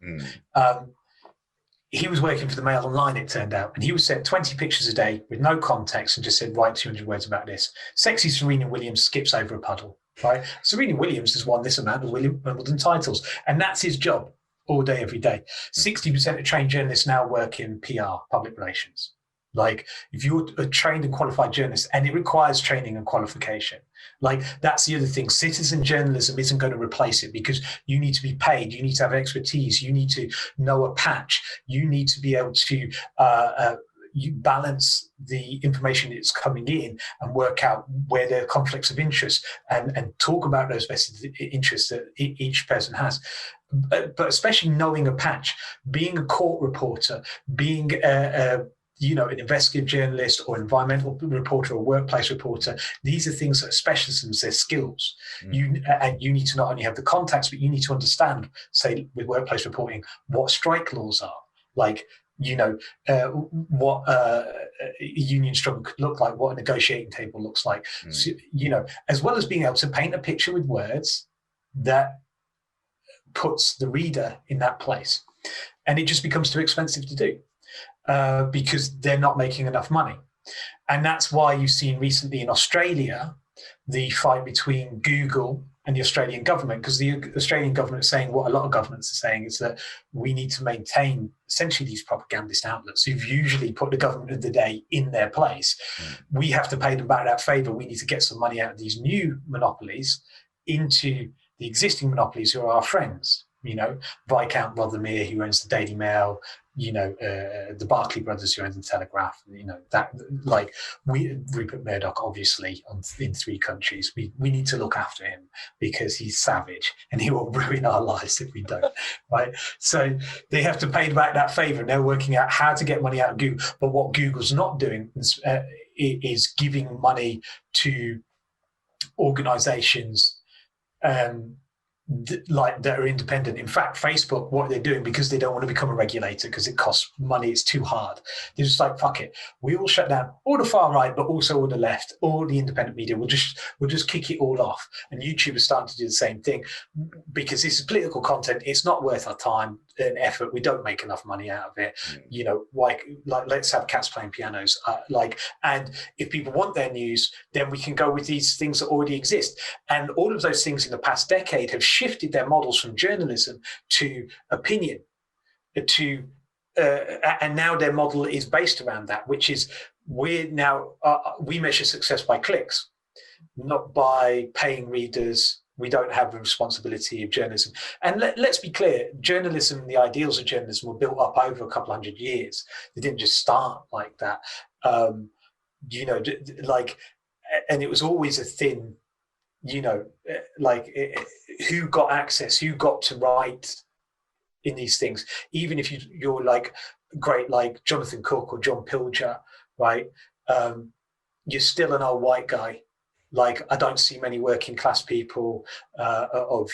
He was working for the Mail Online, it turned out, and he was sent 20 pictures a day with no context and just said, write 200 words about this. Sexy Serena Williams skips over a puddle, right? Serena Williams has won this amount of Wimbledon titles, and that's his job all day, every day. 60% of trained journalists now work in PR, public relations. Like if you're a trained and qualified journalist, and it requires training and qualification, like that's the other thing. Citizen journalism isn't going to replace it, because you need to be paid, you need to have expertise, you need to know a patch, you need to be able to you balance the information that's coming in and work out where there are conflicts of interest, and talk about those vested interests that each person has. But especially knowing a patch, being a court reporter, being a an investigative journalist or environmental reporter or workplace reporter. These are things that are specialisms, they're skills. And you need to not only have the contacts, but you need to understand, say, with workplace reporting, what strike laws are. Like, what a union struggle could look like, what a negotiating table looks like. So, as well as being able to paint a picture with words that puts the reader in that place. And it just becomes too expensive to do because they're not making enough money. And that's why you've seen recently in Australia the fight between Google and the Australian government, because the Australian government is saying what a lot of governments are saying is that we need to maintain essentially these propagandist outlets who've usually put the government of the day in their place. We have to pay them back that favour. We need to get some money out of these new monopolies into the existing monopolies who are our friends. Viscount Rothermere, who owns the Daily Mail, the Barclay brothers who own the Telegraph, Rupert Murdoch, obviously, in 3 countries. We need to look after him because he's savage and he will ruin our lives if we don't, right? So they have to pay back that favour, and they're working out how to get money out of Google. But what Google's not doing is giving money to organisations that are independent. In fact, Facebook, what they're doing, because they don't want to become a regulator because it costs money, it's too hard, they're just like, fuck it, we will shut down all the far right, but also all the left, all the independent media. We'll just kick it all off. And YouTube is starting to do the same thing because this is political content. It's not worth our time and effort. We don't make enough money out of it. Like let's have cats playing pianos. And if people want their news, then we can go with these things that already exist. And all of those things in the past decade have shifted their models from journalism to opinion, and now their model is based around that, which is we measure success by clicks, not by paying readers. We don't have the responsibility of journalism. And let's be clear, journalism, the ideals of journalism were built up over a couple 100 years. They didn't just start like that. And it was always a thin, who got access, who got to write in these things. Even if you're like great, like Jonathan Cook or John Pilger, right? You're still an old white guy. Like, I don't see many working class people of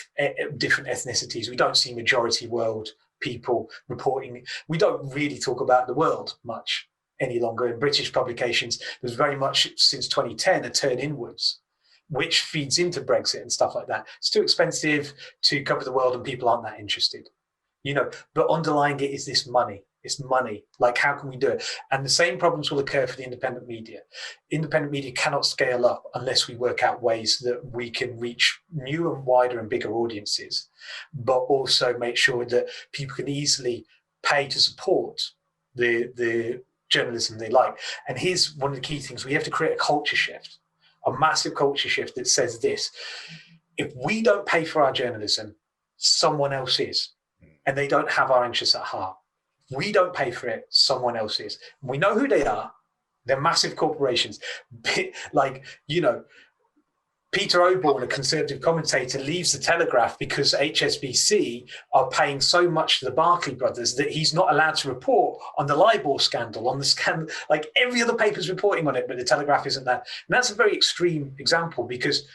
different ethnicities. We don't see majority world people reporting. We don't really talk about the world much any longer in British publications. There's very much since 2010 a turn inwards, which feeds into Brexit and stuff like that. It's too expensive to cover the world and people aren't that interested, but underlying it is this money. It's money. Like, how can we do it? And the same problems will occur for the independent media. Independent media cannot scale up unless we work out ways that we can reach new and wider and bigger audiences, but also make sure that people can easily pay to support the journalism they like. And here's one of the key things. We have to create a culture shift, a massive culture shift that says this: if we don't pay for our journalism, someone else is, and they don't have our interests at heart. We don't pay for it, someone else is. We know who they are. They're massive corporations. Peter Oborne, a conservative commentator, leaves the Telegraph because HSBC are paying so much to the Barclay brothers that he's not allowed to report on the LIBOR scandal, on the scandal. Like, every other paper's reporting on it, but the Telegraph isn't that. And that's a very extreme example, because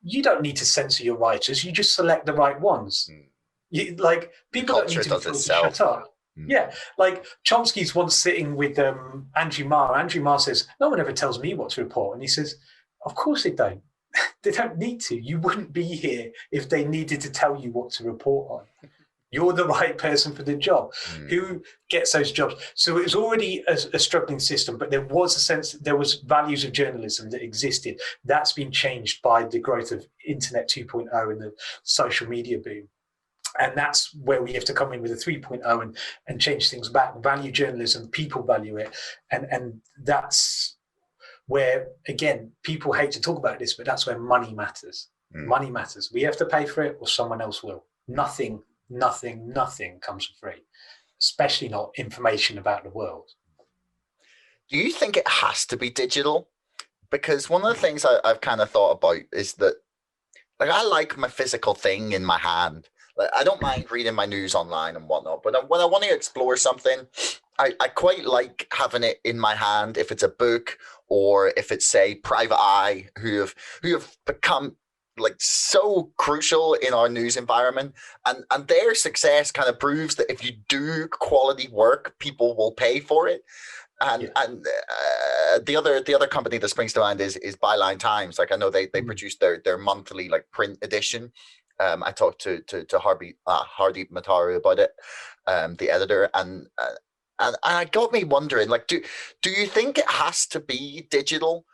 you don't need to censor your writers. You just select the right ones. People don't need to be told to shut up. Yeah, like Chomsky's once sitting with Andrew Marr. Andrew Marr says, no one ever tells me what to report. And he says, of course they don't. They don't need to. You wouldn't be here if they needed to tell you what to report on. You're the right person for the job. Who gets those jobs? So it was already a struggling system, but there was values of journalism that existed. That's been changed by the growth of Internet 2.0 and the social media boom. And that's where we have to come in with a 3.0 and change things back. Value journalism, people value it. And that's where, again, people hate to talk about this, but that's where money matters. Money matters. We have to pay for it or someone else will. Nothing comes for free, especially not information about the world. Do you think it has to be digital? Because one of the things I've kind of thought about is that, like, I like my physical thing in my hand. Like, I don't mind reading my news online and whatnot, but when I want to explore something, I quite like having it in my hand if it's a book or if it's, say, Private Eye, who have become like so crucial in our news environment, and their success kind of proves that if you do quality work, people will pay for it. And the other company that springs to mind is Byline Times. Like, I know they produce their monthly like print edition. I talked to Hardeep Mataru about it, the editor, and it got me wondering, like, do you think it has to be digital?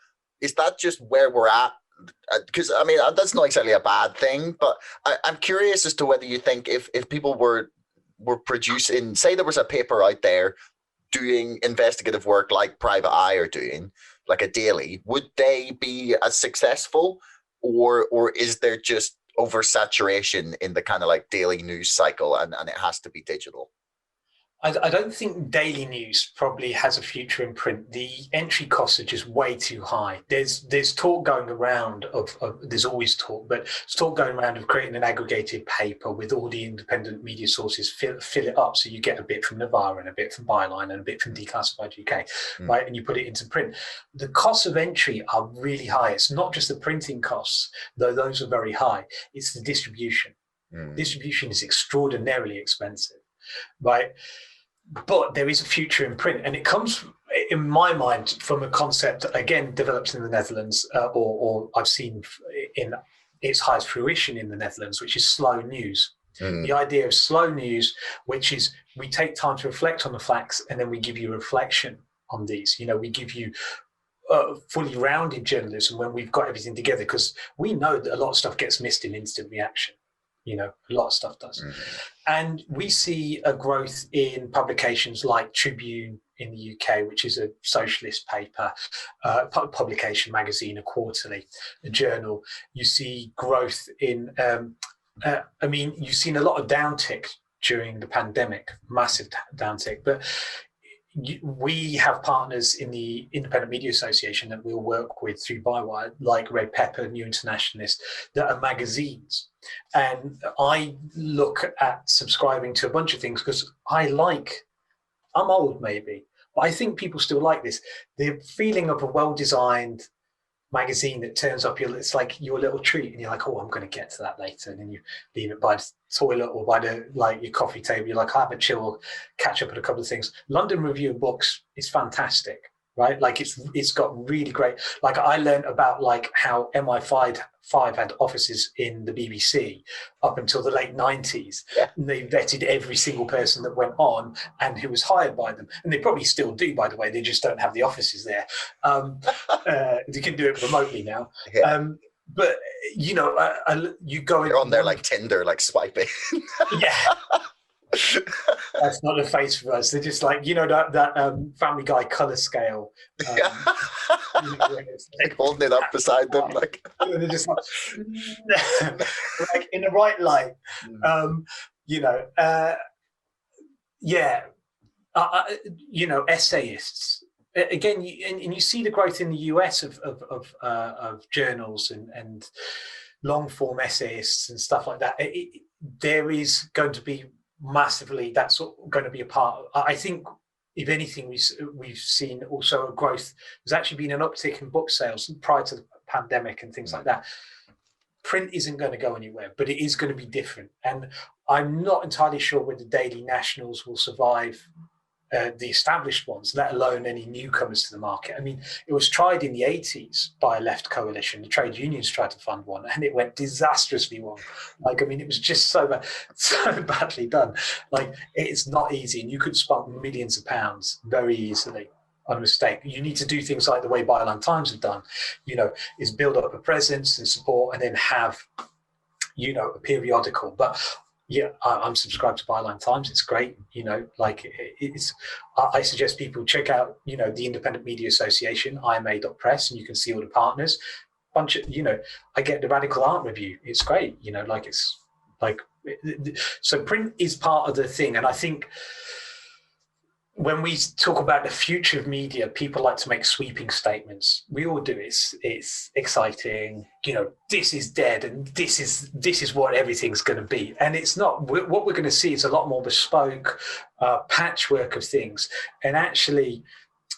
Is that just where we're at? Because I mean, that's not exactly a bad thing, but I'm curious as to whether you think if people were producing, say there was a paper out there doing investigative work like Private Eye are doing, like a daily, would they be as successful, or is there just oversaturation in the kind of like daily news cycle, and it has to be digital? I don't think daily news probably has a future in print. The entry costs are just way too high. There's talk going around there's always talk, but there's talk going around of creating an aggregated paper with all the independent media sources, fill it up so you get a bit from Novara and a bit from Byline and a bit from Declassified UK, right? And you put it into print. The costs of entry are really high. It's not just the printing costs, though those are very high. It's the distribution. Distribution is extraordinarily expensive, right? But there is a future in print, and it comes, in my mind, from a concept, again, developed in the Netherlands, or I've seen in its highest fruition in the Netherlands, which is slow news. The idea of slow news, which is we take time to reflect on the facts, and then we give you a reflection on these. You know, we give you fully rounded journalism when we've got everything together, because we know that a lot of stuff gets missed in instant reaction. You know, a lot of stuff does. And we see a growth in publications like Tribune in the UK, which is a socialist paper, publication, magazine, a quarterly, a journal. You see growth in, I mean, you've seen a lot of downtick during the pandemic, massive downtick, but we have partners in the Independent Media Association that we'll work with through Bywire, like Red Pepper, New Internationalist, that are magazines. And I look at subscribing to a bunch of things because I'm old maybe, but I think people still like this. The feeling of a well-designed magazine that turns up, it's like your little treat, and you're like, oh, I'm going to get to that later. And then you leave it by the toilet or by your coffee table. You're like, I'll have a chill, catch up on a couple of things. London Review of Books is fantastic, right? Like it's got really great, like I learned about like how MI5 had offices in the BBC up until the late 90s. And they vetted every single person that went on and who was hired by them. And they probably still do, by the way, they just don't have the offices there. You can do it remotely now. But, you know, you go... You're on there like Tinder, like swiping. Yeah. That's not the face for us. They're just like, you know, that Family Guy color scale. You know, like holding it up beside them, like they're just like, like in the right light. You know, you know, essayists. Again, and you see the growth in the US of journals and long form essayists and stuff like that. There is going to be massively, that's going to be a part. I think, if anything, we've seen also a growth. There's actually been an uptick in book sales prior to the pandemic and things like that. Print isn't going to go anywhere, but it is going to be different. And I'm not entirely sure whether daily nationals will survive the established ones, let alone any newcomers to the market. I mean, it was tried in the 80s by a left coalition. The trade unions tried to fund one, and it went disastrously wrong. Like, I mean, it was just so badly done. Like, it's not easy, and you could spend millions of pounds very easily on a mistake. You need to do things like the way Byline Times have done, you know, is build up a presence and support, and then have, you know, a periodical. But yeah, I'm subscribed to Byline Times. It's great. You know, like I suggest people check out, you know, the Independent Media Association, ima.press, and you can see all the partners. Bunch of, you know, I get the Radical Art Review. It's great. You know, like it's like, so print is part of the thing. And I think when we talk about the future of media, people like to make sweeping statements. We all do. It's exciting. This is dead, and this is what everything's going to be. And it's not. What we're going to see is a lot more bespoke patchwork of things. And actually,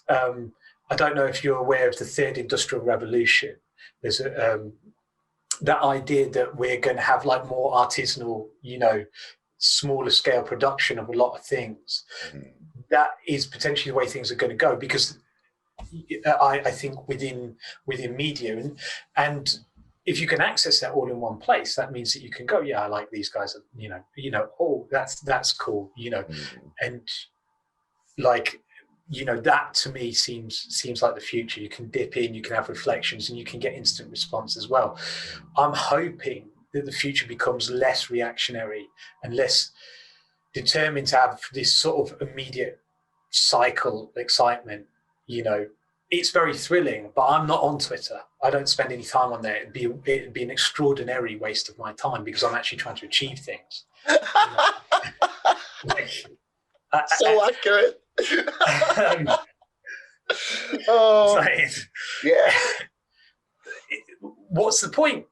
I don't know if you're aware of the third industrial revolution. There's that idea that we're going to have like more artisanal, smaller scale production of a lot of things. Mm-hmm. That is potentially the way things are going to go, because I think within media and if you can access that all in one place, that means that you can go, yeah, I like these guys, oh, that's cool, mm-hmm. And like, that to me seems like the future. You can dip in, you can have reflections, and you can get instant response as well. I'm hoping that the future becomes less reactionary and less determined to have this sort of immediate cycle excitement. It's very thrilling, but I'm not on Twitter. I don't spend any time on there. It'd be an extraordinary waste of my time, because I'm actually trying to achieve things. So accurate. Oh, yeah. What's the point?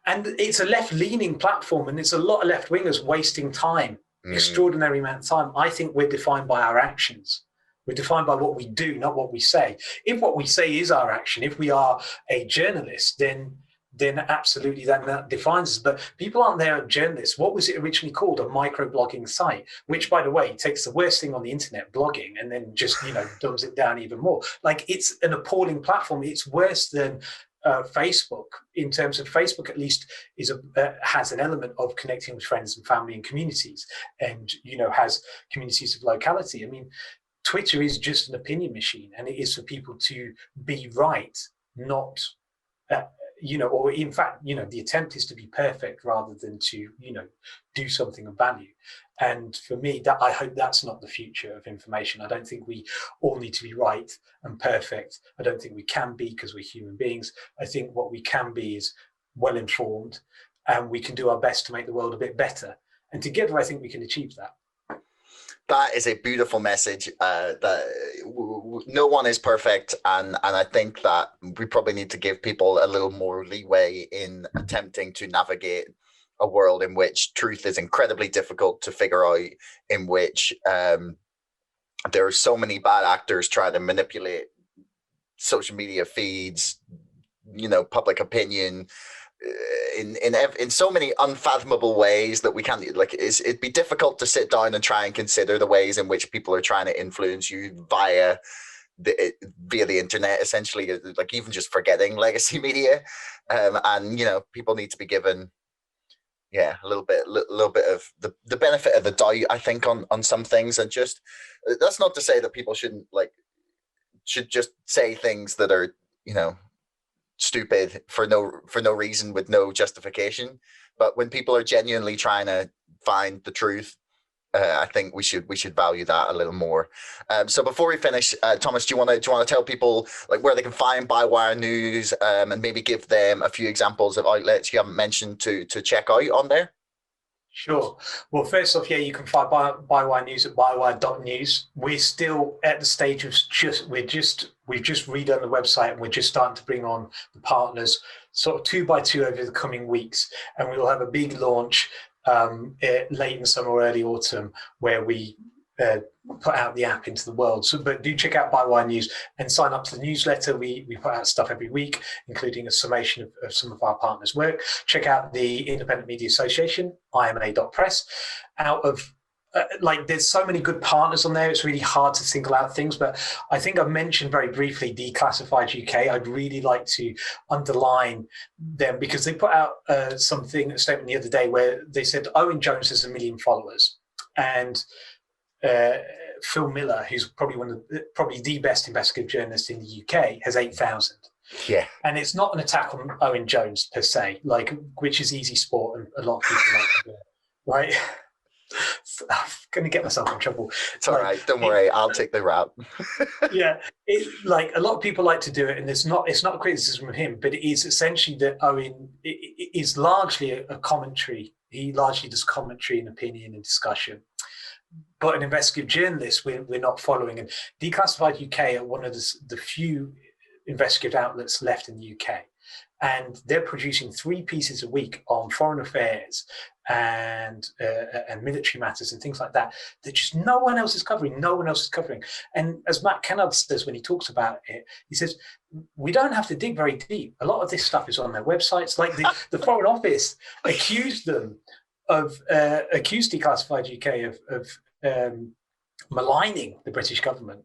And it's a left-leaning platform, and it's a lot of left-wingers wasting time, extraordinary amount of time. I think we're defined by our actions. We're defined by what we do, not what we say. If what we say is our action, if we are a journalist, then absolutely that defines us. But people aren't there journalists. What was it originally called? A microblogging site, which, by the way, takes the worst thing on the internet, blogging, and then just, dumbs it down even more. Like, it's an appalling platform. It's worse than Facebook, in terms of Facebook at least has an element of connecting with friends and family and communities, and has communities of locality. I mean, Twitter is just an opinion machine, and it is for people to be right, not or in fact, the attempt is to be perfect rather than to do something of value. And for me, that I hope that's not the future of information. I don't think we all need to be right and perfect. I don't think we can be, because we're human beings. I think what we can be is well informed, and we can do our best to make the world a bit better. And together, I think we can achieve that. That is a beautiful message. That no one is perfect, and I think that we probably need to give people a little more leeway in attempting to navigate a world in which truth is incredibly difficult to figure out, in which there are so many bad actors trying to manipulate social media feeds, public opinion, in so many unfathomable ways that we can't, it'd be difficult to sit down and try and consider the ways in which people are trying to influence you via the internet, essentially, like even just forgetting legacy media. And people need to be given a little bit of the benefit of the doubt, I think, on some things. And just, that's not to say that people should just say things that are stupid for no reason, with no justification. But when people are genuinely trying to find the truth, I think we should value that a little more. So before we finish, Thomas, do you want to tell people like where they can find Bywire news, and maybe give them a few examples of outlets you haven't mentioned to check out on there? Sure. Well, first off, you can find Bywire news at bywire.news. We're still at the stage of we've just redone the website, and we're just starting to bring on the partners sort of 2 by 2 over the coming weeks. And we will have a big launch late in summer or early autumn, where we put out the app into the world. So, but do check out Bywire News and sign up to the newsletter. We put out stuff every week, including a summation of some of our partners' work. Check out the Independent Media Association, ima.press. Out of there's so many good partners on there, it's really hard to single out things, but I think I've mentioned very briefly Declassified UK. I'd really like to underline them, because they put out a statement the other day where they said Owen Jones has 1 million followers, and Phil Miller, who's probably the best investigative journalist in the UK, has 8,000. Yeah, and it's not an attack on Owen Jones per se, which is easy sport, and a lot of people like to do it, right? I'm going to get myself in trouble. It's all right. Don't worry. I'll take the route. Yeah. A lot of people like to do it, and it's not a criticism of him, but it is essentially that Owen is largely a commentary. He largely does commentary and opinion and discussion. but an investigative journalist we're not following. And Declassified UK are one of the few investigative outlets left in the UK. And they're producing 3 pieces a week on foreign affairs and military matters and things like that just no one else is covering. And as Matt Kennard says when he talks about it, he says, we don't have to dig very deep. A lot of this stuff is on their websites. Like the Foreign Office accused Declassified UK of maligning the British government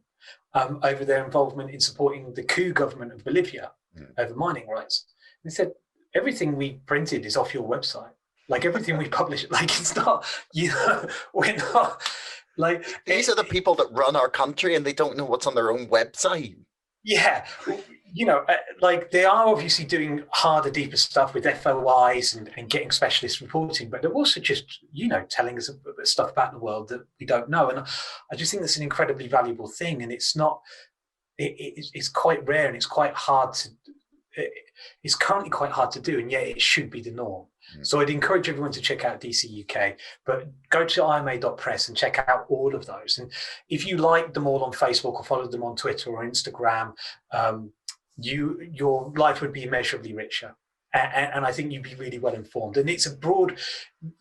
over their involvement in supporting the coup government of Bolivia over mining rights. They said, everything we printed is off your website. Like everything we publish, like it's not, we're not, like. These are the people that run our country and they don't know what's on their own website. Yeah. Like they are obviously doing harder, deeper stuff with FOIs and getting specialist reporting, but they're also just, telling us stuff about the world that we don't know. And I just think that's an incredibly valuable thing. And it's not, it's quite rare and it's quite hard to, it's currently quite hard to do, and yet it should be the norm. So I'd encourage everyone to check out DC UK, but go to ima.press and check out all of those. And if you like them all on Facebook or follow them on Twitter or Instagram, your life would be immeasurably richer. And I think you'd be really well informed. And it's a broad,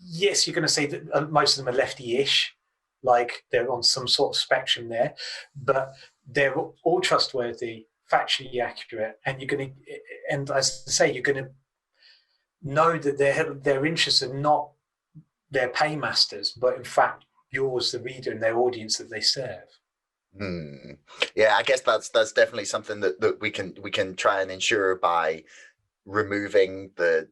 yes, you're going to say that most of them are lefty-ish, like they're on some sort of spectrum there, but they're all trustworthy, factually accurate, and and as I say, you're going to know that their interests are not their paymasters, but in fact yours, the reader, and their audience that they serve. Yeah, I guess that's definitely something that we can try and ensure by removing the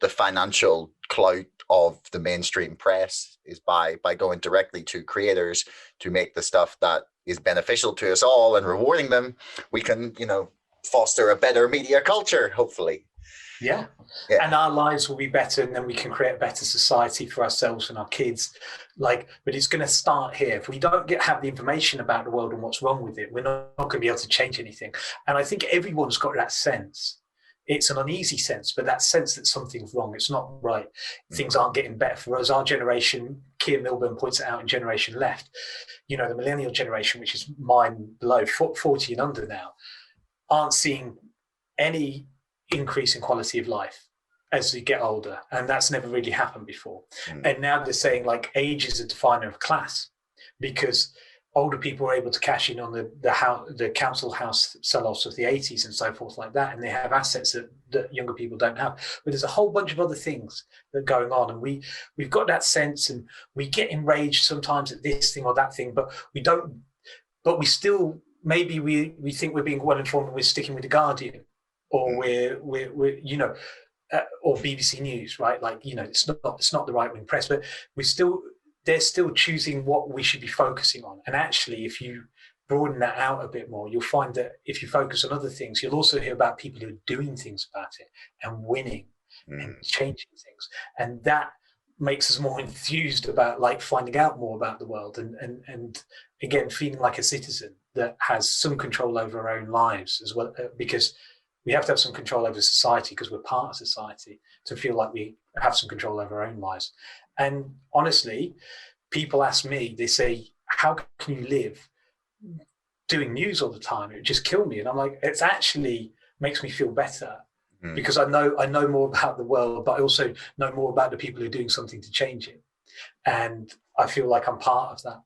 financial clout of the mainstream press, is by going directly to creators to make the stuff that is beneficial to us all and rewarding them. We can, foster a better media culture, hopefully. Yeah. And our lives will be better, and then we can create a better society for ourselves and our kids. But it's going to start here. If we don't have the information about the world and what's wrong with it, we're not going to be able to change anything. And I think everyone's got that sense. It's an uneasy sense, but that sense that something's wrong, it's not right. Things aren't getting better for us. Our generation, Keir Milburn points it out in Generation Left, the millennial generation, which is mine below, 40 and under now, aren't seeing any increase in quality of life as we get older. And that's never really happened before. And now they're saying age is a definer of class, because older people were able to cash in on the council house sell-offs of the 80s and so forth like that, and they have assets that younger people don't have. But there's a whole bunch of other things that are going on, and we've got that sense, and we get enraged sometimes at this thing or that thing, but we don't. But we still, maybe we think we're being well informed and we're sticking with the Guardian, or we're or BBC News, right? It's not the right wing press, but they're still choosing what we should be focusing on. And actually, if you broaden that out a bit more, you'll find that if you focus on other things, you'll also hear about people who are doing things about it and winning and changing things. And that makes us more enthused about finding out more about the world and again, feeling like a citizen that has some control over our own lives as well, because we have to have some control over society because we're part of society to feel like we have some control over our own lives. And honestly, people ask me, they say, how can you live doing news all the time? It would just kill me. And I'm like, it's actually makes me feel better because I know more about the world, but I also know more about the people who are doing something to change it. And I feel like I'm part of that.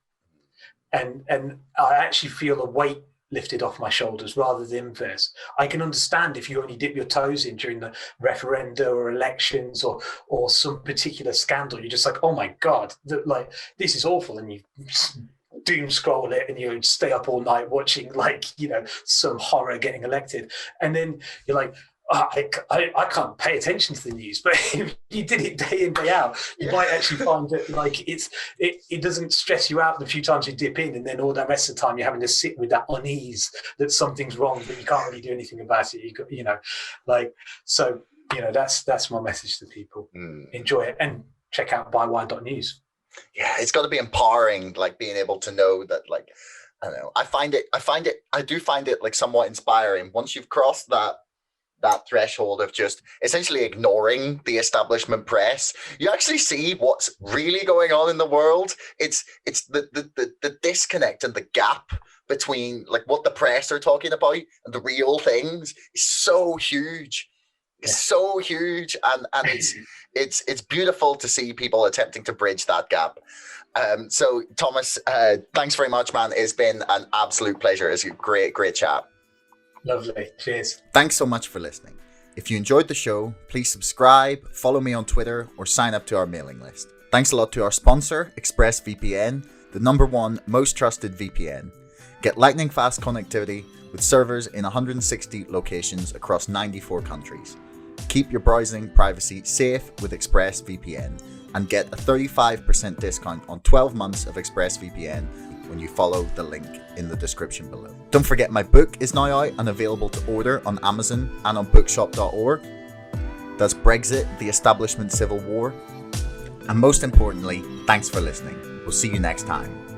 And I actually feel a weight lifted off my shoulders rather than inverse. I can understand if you only dip your toes in during the referenda or elections or some particular scandal, you're just like, oh my God, this is awful. And you doom scroll it and you stay up all night watching some horror getting elected. And then you're like, I can't pay attention to the news, but if you did it day in, day out, you might actually find that it doesn't stress you out the few times you dip in, and then all that rest of the time you're having to sit with that unease that something's wrong, but you can't really do anything about it. That's my message to people. Enjoy it and check out bywire.news. Yeah, it's got to be empowering, being able to know that, I don't know. I do find it somewhat inspiring once you've crossed that that threshold of just essentially ignoring the establishment press, you actually see what's really going on in the world. It's the disconnect and the gap between like what the press are talking about and the real things is so huge. It's so huge, and it's beautiful to see people attempting to bridge that gap. So Thomas, thanks very much, man. It's been an absolute pleasure. It's a great chat. Lovely. Cheers. Thanks so much for listening. If you enjoyed the show, please subscribe, follow me on Twitter, or sign up to our mailing list. Thanks a lot to our sponsor, ExpressVPN, the #1 most trusted VPN. Get lightning fast connectivity with servers in 160 locations across 94 countries. Keep your browsing privacy safe with ExpressVPN and get a 35% discount on 12 months of ExpressVPN when you follow the link in the description below. Don't forget my book is now out and available to order on Amazon and on bookshop.org. That's Brexit, the Establishment Civil War. And most importantly, thanks for listening. We'll see you next time.